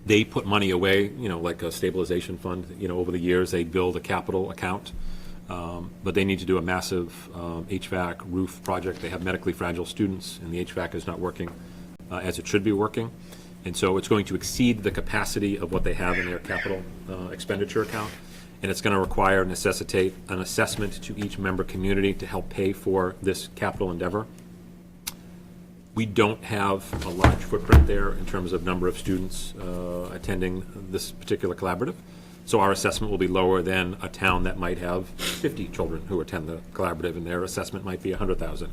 They put money away, like a stabilization fund. Over the years, they build a capital account But they need to do a massive HVAC roof project. They have medically fragile students, and the HVAC is not working as it should be working. And so it's going to exceed the capacity of what they have in their capital expenditure account. And it's going to require, necessitate an assessment to each member community to help pay for this capital endeavor. We don't have a large footprint there in terms of number of students attending this particular collaborative. So our assessment will be lower than a town that might have 50 children who attend the collaborative, and their assessment might be 100,000.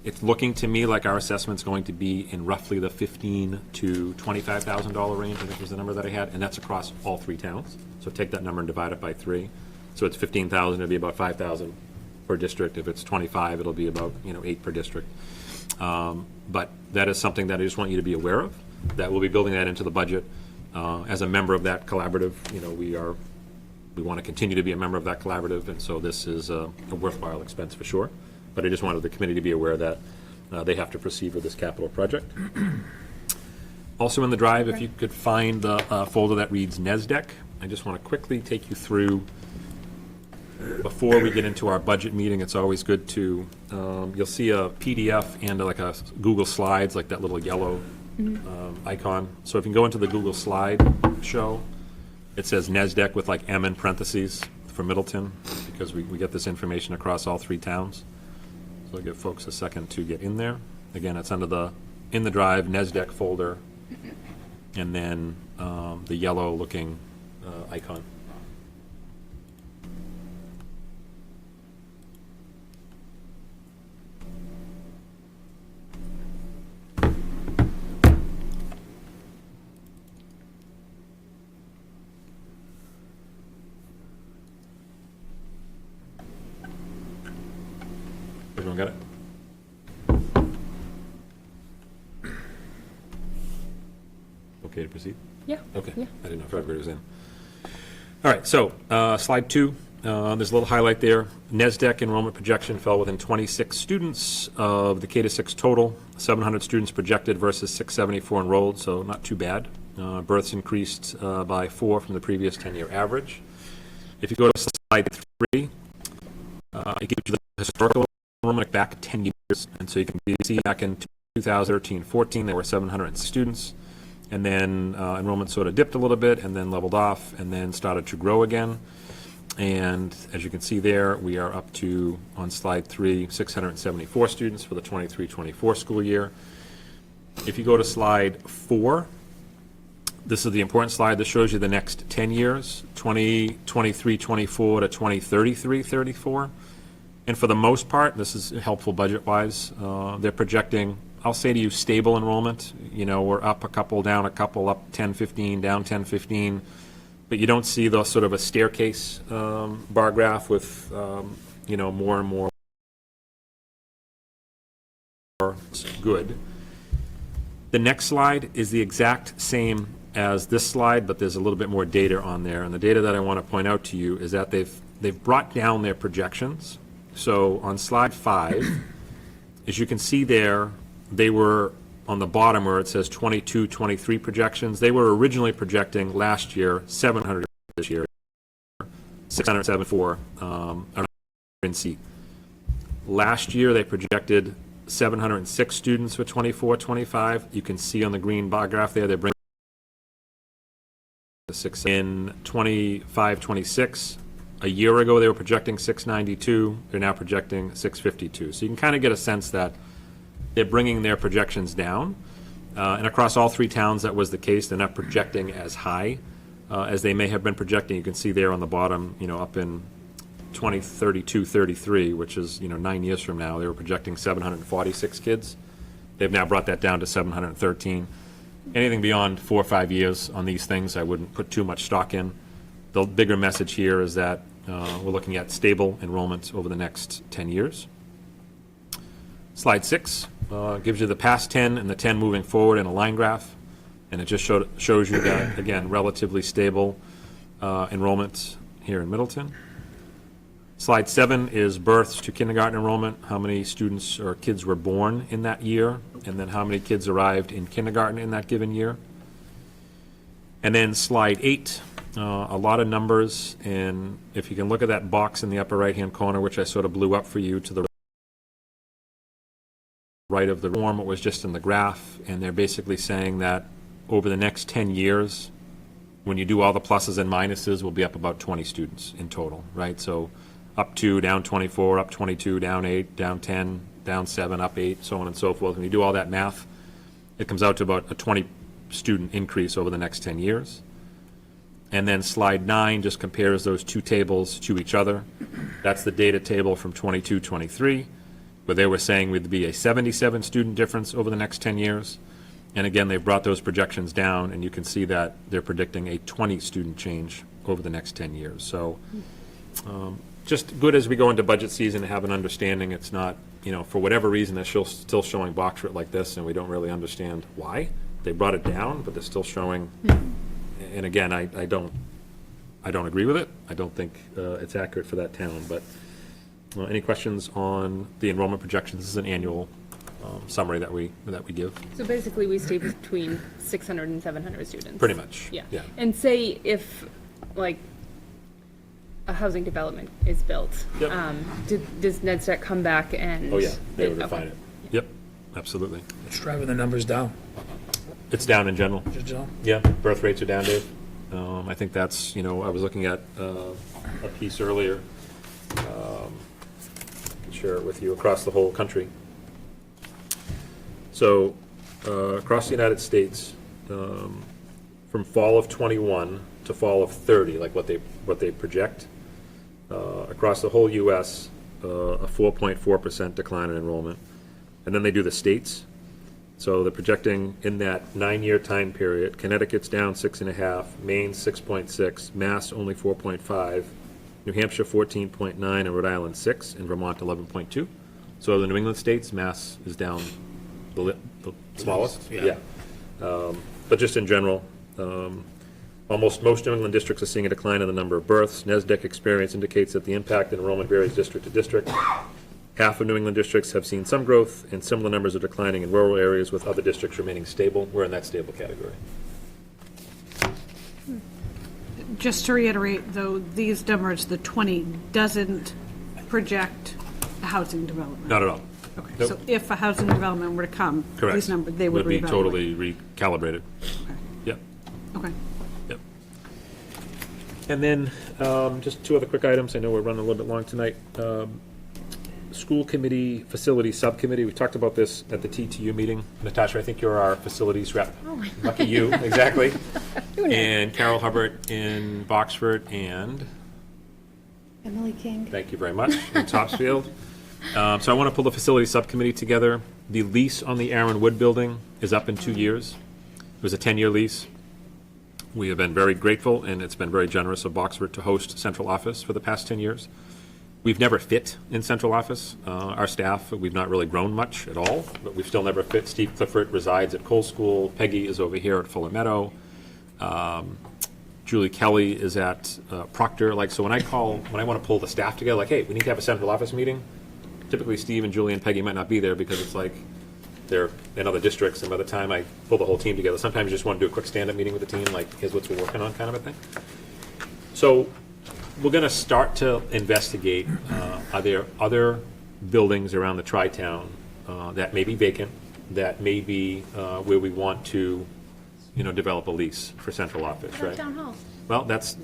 It's looking to me like our assessment's going to be in roughly the $15,000 to $25,000 range, I think was the number that I had, and that's across all 3 towns. So take that number and divide it by 3. So it's 15,000, it'll be about 5,000 per district. If it's 25, it'll be about 8 per district. But that is something that I just want you to be aware of, that we'll be building that into the budget. As a member of that collaborative, we want to continue to be a member of that collaborative, and so this is a worthwhile expense for sure. But I just wanted the committee to be aware that they have to proceed with this capital project. Also in the drive, if you could find the folder that reads NESDEC, I just want to quickly take you through, before we get into our budget meeting, it's always good to, you'll see a PDF and like a Google Slides, like that little yellow icon. So if you can go into the Google Slide show, it says NESDEC with like M in parentheses for Middleton, because we get this information across all 3 towns. So I'll give folks a second to get in there. Again, it's under in the drive NESDEC folder, and then the yellow looking icon. Everyone got it? Okay to proceed? Yeah. Okay. Yeah. I didn't know if everybody was in. All right, so slide 2, there's a little highlight there. NESDEC enrollment projection fell within 26 students of the K-6 total, 700 students projected versus 674 enrolled, so not too bad. Births increased by 4 from the previous 10-year average. If you go to slide 3, it gives you the historical enrollment back 10 years, and so you can see back in 2013-14 there were 700 students, and then enrollment sort of dipped a little bit and then leveled off and then started to grow again. And as you can see there, we are up to, on slide 3, 674 students for the 23-24 school year. If you go to slide 4, this is the important slide. This shows you the next 10 years, 2023-24 to 2033-34. And for the most part, this is helpful budget-wise. They're projecting, I'll say to you, stable enrollment. We're up a couple, down a couple, up 10, 15, down 10, 15. But you don't see the sort of a staircase bar graph with, more and more good. The next slide is the exact same as this slide, but there's a little bit more data on there. And the data that I want to point out to you is that they've brought down their projections. So on slide 5, as you can see there, they were on the bottom where it says 22, 23 projections. They were originally projecting last year 700 this year, 674 in seat. Last year they projected 706 students for 24-25. You can see on the green bar graph there they're bringing 6 in 25-26. A year ago they were projecting 692. They're now projecting 652. So you can kind of get a sense that they're bringing their projections down. And across all 3 towns, that was the case. They're not projecting as high as they may have been projecting. You can see there on the bottom, up in 2032-33, which is, 9 years from now, they were projecting 746 kids. They've now brought that down to 713. Anything beyond 4 or 5 years on these things, I wouldn't put too much stock in. The bigger message here is that we're looking at stable enrollment over the next 10 years. Slide 6 gives you the past 10 and the 10 moving forward in a line graph, and it just shows you that, again, relatively stable enrollment here in Middleton. Slide 7 is births to kindergarten enrollment, how many students or kids were born in that year, and then how many kids arrived in kindergarten in that given year. And then slide 8 a lot of numbers, and if you can look at that box in the upper right-hand corner, which I sort of blew up for you to the right of the form, it was just in the graph, and they're basically saying that over the next 10 years, when you do all the pluses and minuses, we'll be up about 20 students in total, right? So up 2, down 24, up 22, down 8, down 10, down 7, up 8, so on and so forth. When you do all that math, it comes out to about a 20 student increase over the next 10 years. And then slide 9 just compares those two tables to each other. That's the data table from 22-23, where they were saying would be a 77 student difference over the next 10 years. And again, they've brought those projections down, and you can see that they're predicting a 20 student change over the next 10 years. So just good as we go into budget season to have an understanding. It's not, for whatever reason, they're still showing Boxford like this, and we don't really understand why. They brought it down, but they're still showing. And again, I don't agree with it. I don't think it's accurate for that town. But any questions on the enrollment projections? This is an annual summary that we give. So basically, we stay between 600 and 700 students. Pretty much. Yeah. Yeah. And say if, like, a housing development is built, Yep. does NEDSTEC come back and? Oh, yeah, they would okay. refine it. Yep, absolutely. It's driving the numbers down. It's down in general. Just, Yeah, birth rates are down, Dave. I think that's, I was looking at a piece earlier, share it with you, across the whole country. So, across the United States, from fall of 21 to fall of 30, like what they project, across the whole U.S., a 4.4% decline in enrollment. And then they do the states. So they're projecting in that 9-year time period, Connecticut's down 6.5, Maine 6.6, Mass only 4.5, New Hampshire 14.9, and Rhode Island 6, and Vermont 11.2. So the New England states, Mass is down the smallest. Yeah. But just in general, almost most New England districts are seeing a decline in the number of births. NESDEC experience indicates that the impact in enrollment varies district to district. Half of New England districts have seen some growth, and similar numbers are declining in rural areas, with other districts remaining stable. We're in that stable category. Just to reiterate, though, these numbers, the 20, doesn't project a housing development. Not at all. Okay, Nope. so if a housing development were to come, Correct. these numbers, they would be reevaluate. totally recalibrated. Okay. Yep. Okay. Yep. And then, just two other quick items. I know we're running a little bit long tonight. School committee, facility subcommittee, we talked about this at the TTU meeting. Natasha, I think you're our facilities rep. Oh, Lucky you, exactly. And Carol Hubbard in Boxford, and Emily King. thank you very much, in Topsfield. So I want to pull the facility subcommittee together. The lease on the Aaron Wood building is up in 2 years. It was a 10-year lease. We have been very grateful, and it's been very generous of Boxford to host central office for the past 10 years. We've never fit in central office. Our staff, we've not really grown much at all, but we've still never fit. Steve Clifford resides at Cole School. Peggy is over here at Fuller Meadow. Julie Kelly is at Proctor. So when I want to pull the staff together, like, hey, we need to have a central office meeting, typically Steve and Julie and Peggy might not be there because it's like they're in other districts, and by the time I pull the whole team together, sometimes you just want to do a quick stand-up meeting with the team, like, here's what we're working on, kind of a thing. So we're going to start to investigate, are there other buildings around the tri-town that may be vacant, that may be where we want to, develop a lease for central office, right? Town hall. Well, that's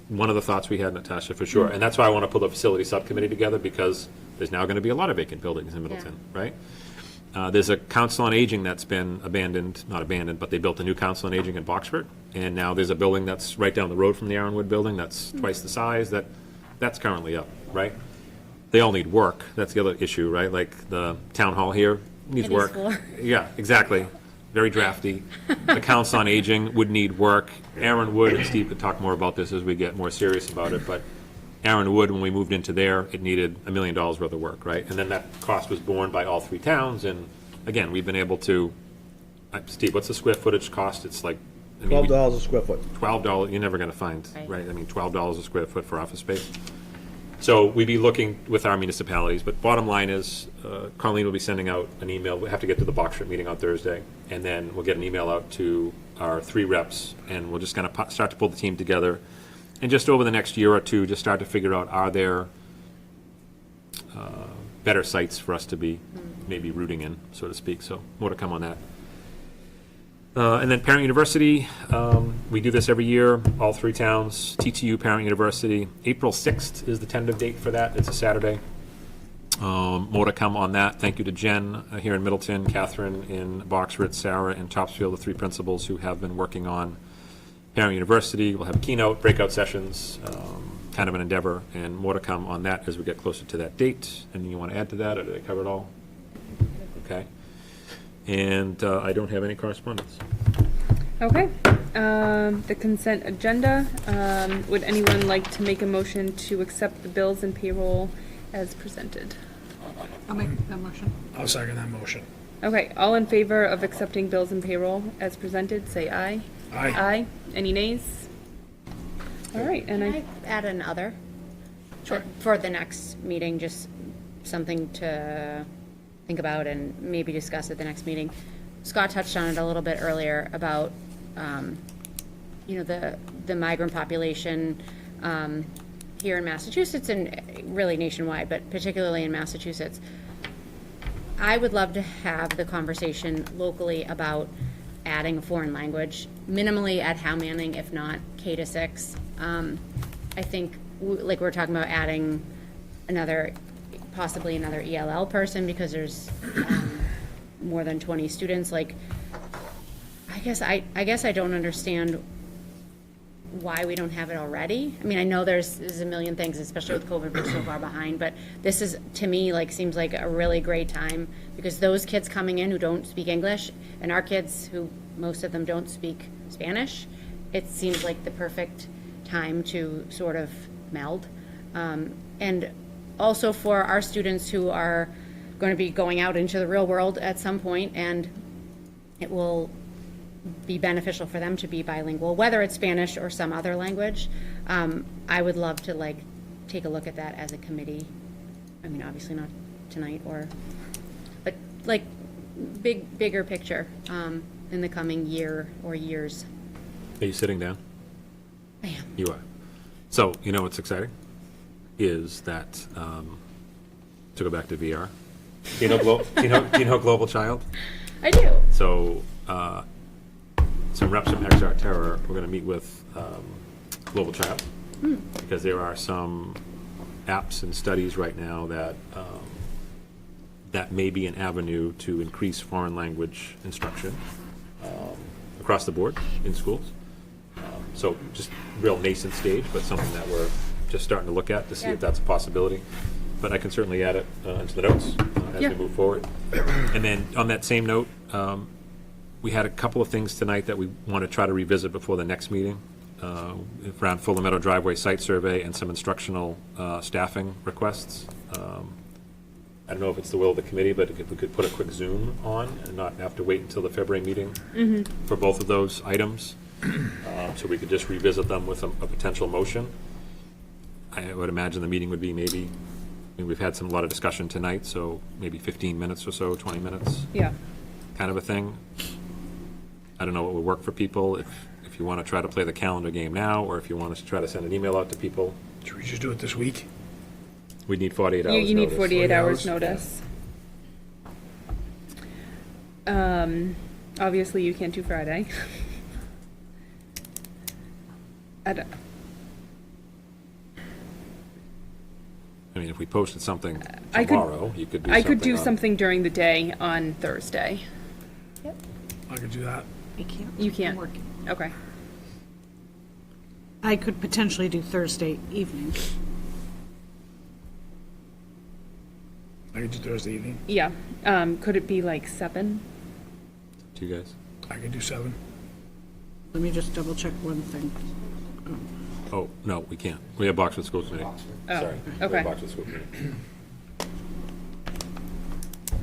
one of the thoughts we had, Natasha, for sure. And that's why I want to pull the facility subcommittee together, because there's now going to be a lot of vacant buildings in Middleton, right? There's a council on aging that's been not abandoned, but they built a new council on aging in Boxford. And now there's a building that's right down the road from the Aaron Wood building that's twice the size, that's currently up, right? They all need work. That's the other issue, right? Like the town hall here needs work. Yeah, exactly. Very drafty. The council on aging would need work. Aaron Wood, and Steve could talk more about this as we get more serious about it, but Aaron Wood, when we moved into there, it needed $1 million worth of work, right? And then that cost was borne by all three towns, and again, we've been able to, Steve, what's the square footage cost? It's like, $12 a square foot. $12, you're never gonna find, Right. right? I mean, $12 a square foot for office space. So we'd be looking with our municipalities, but bottom line is, Colleen will be sending out an email. We have to get to the Box Street meeting on Thursday, and then we'll get an email out to our 3 reps, and we'll just kind of start to pull the team together. And just over the next year or two, just start to figure out, are there better sites for us to be maybe rooting in, so to speak. So more to come on that. And then Parent University, we do this every year, all 3 towns, TTU Parent University. April 6th is the tentative date for that. It's a Saturday. More to come on that. Thank you to Jen here in Middleton, Catherine in Boxford, Sarah in Topsfield, the 3 principals who have been working on Parent University. We'll have a keynote, breakout sessions, kind of an endeavor, and more to come on that as we get closer to that date. Anything you want to add to that, or did I cover it all? Okay. And I don't have any correspondence. Okay. The consent agenda. Would anyone like to make a motion to accept the bills and payroll as presented? I'll make that motion. I'll second that motion. Okay, all in favor of accepting bills and payroll as presented, say aye. Aye. Aye. Any nays? All right, and Can I add another? Sure. For the next meeting, just something to think about and maybe discuss at the next meeting. Scott touched on it a little bit earlier about, the migrant population here in Massachusetts and really nationwide, but particularly in Massachusetts. I would love to have the conversation locally about adding a foreign language, minimally at Howe Manning, if not K-6. I think, like we're talking about adding possibly another ELL person because there's more than 20 students. Like, I guess I don't understand why we don't have it already. I mean, I know there's a million things, especially with COVID, we're so far behind, but this is, to me, seems like a really great time because those kids coming in who don't speak English and our kids who, most of them don't speak Spanish, it seems like the perfect time to sort of meld. And also for our students who are going to be going out into the real world at some point, and it will be beneficial for them to be bilingual, whether it's Spanish or some other language. I would love to take a look at that as a committee. I mean, obviously not tonight but bigger picture in the coming year or years. Are you sitting down? I am. You are. So, you know what's exciting? Is that, to go back to VR, do you know Global Child? I do. So, some reps from XR Terror, we're going to meet with Global Child, because there are some apps and studies right now that that may be an avenue to increase foreign language instruction across the board in schools. So just real nascent stage, but something that we're just starting to look at to see if that's a possibility. But I can certainly add it into the notes as we move forward. And then on that same note, we had a couple of things tonight that we want to try to revisit before the next meeting around Fuller Meadow driveway site survey and some instructional staffing requests. I don't know if it's the will of the committee, but if we could put a quick Zoom on and not have to wait until the February meeting for both of those items, so we could just revisit them with a potential motion. I would imagine the meeting would be we've had a lot of discussion tonight, so maybe 15 minutes or so, 20 minutes. Yeah. Kind of a thing. I don't know what would work for people, if you want to try to play the calendar game now, or if you want us to try to send an email out to people. Should we just do it this week? We'd need 48 hours You need notice. 48 hours 40 notice. Obviously, you can't do Friday. I mean, if we posted something tomorrow, you could do something. I could do on- something during the day on Thursday. I could do that. I can't. You can't? I'm working. Okay. I could potentially do Thursday evening. I could do Thursday evening. Yeah. Could it be 7? To you guys. I could do 7. Let me just double check one thing. Oh, no, we can't. We have Boxwood School Committee. Oh, Sorry. We okay. have Boxwood School Committee.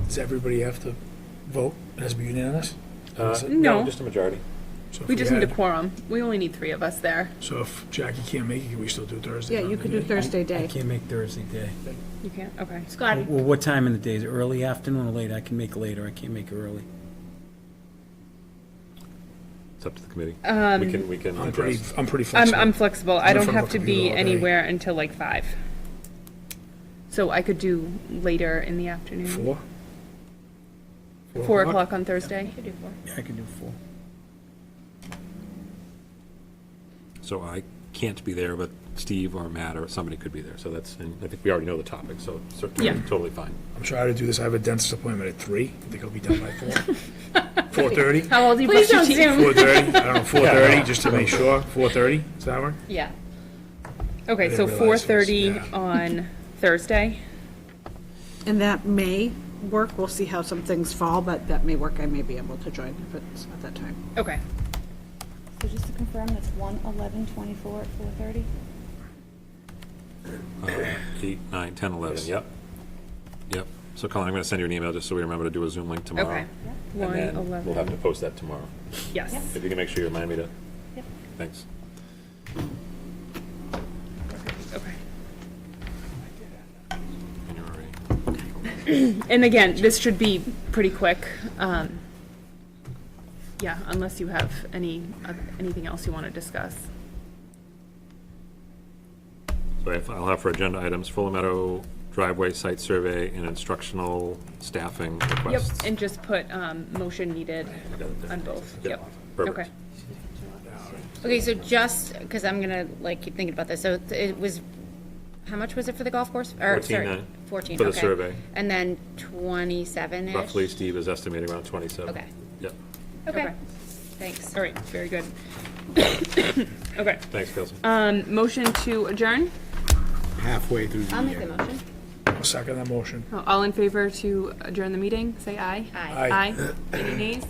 Does everybody have to vote? It has to be unanimous? No. No, just a majority. So if We just need a had- quorum. We only need 3 of us there. So if Jackie can't make it, can we still do Thursday? Yeah, during you the could do day? Thursday I day. can't make Thursday day. You can't? Okay. Scott, Well, what time in the day? Is it early afternoon or late? I can make later. I can't make early. It's up to the committee. We can I'm pretty address. flexible. I'm flexible. I I'm in don't front of have a to computer be all day. anywhere until like 5. So I could do later in the afternoon. 4? 4 o'clock on Thursday? Yeah, I can do 4. So I can't be there, but Steve or Matt or somebody could be there. So that's, and I think we already know the topic, so it's certainly Yeah. totally fine. I'm trying to do this. I have a dentist appointment at 3. I think I'll be done by 4. 4:30? How old do you Please brush your don't teeth? Zoom. 4:30? I don't know, 4:30, just to make sure. 4:30? Does that work? Yeah. Okay, I so didn't realize it was- 4:30 yeah. on Thursday. And that may work. We'll see how some things fall, but that may work. I may be able to join if it's at that time. Okay. So just to confirm, that's 1/11/24 at 4:30? 8, 9, 10, 11, yep. Yep. So Colin, I'm going to send you an email just so we remember to do a Zoom link tomorrow. Okay. And 1, then we'll have to 11. post that tomorrow. Yes. If you can make sure you remind me to. Yep. Thanks. Okay. January. And again, this should be pretty quick. Yeah, unless you have anything else you want to discuss. So I'll have for agenda items, Fuller Meadow driveway site survey and instructional staffing Yep, requests. and just put motion needed on both. Yep. Perfect. Okay. okay, so just, because I'm gonna like keep thinking about this, so it was, how much was it for the golf course? Or, 14, sorry, 14, for the okay. survey. And then 27-ish? Roughly, Steve is estimating around 27. Okay. Yep. Okay, thanks. All right, very good. Okay. Thanks, Kelsey. Motion to adjourn? Halfway through the I'll make year. the motion. I'll second that motion. All in favor to adjourn the meeting, say aye. Aye. Aye. Any nays?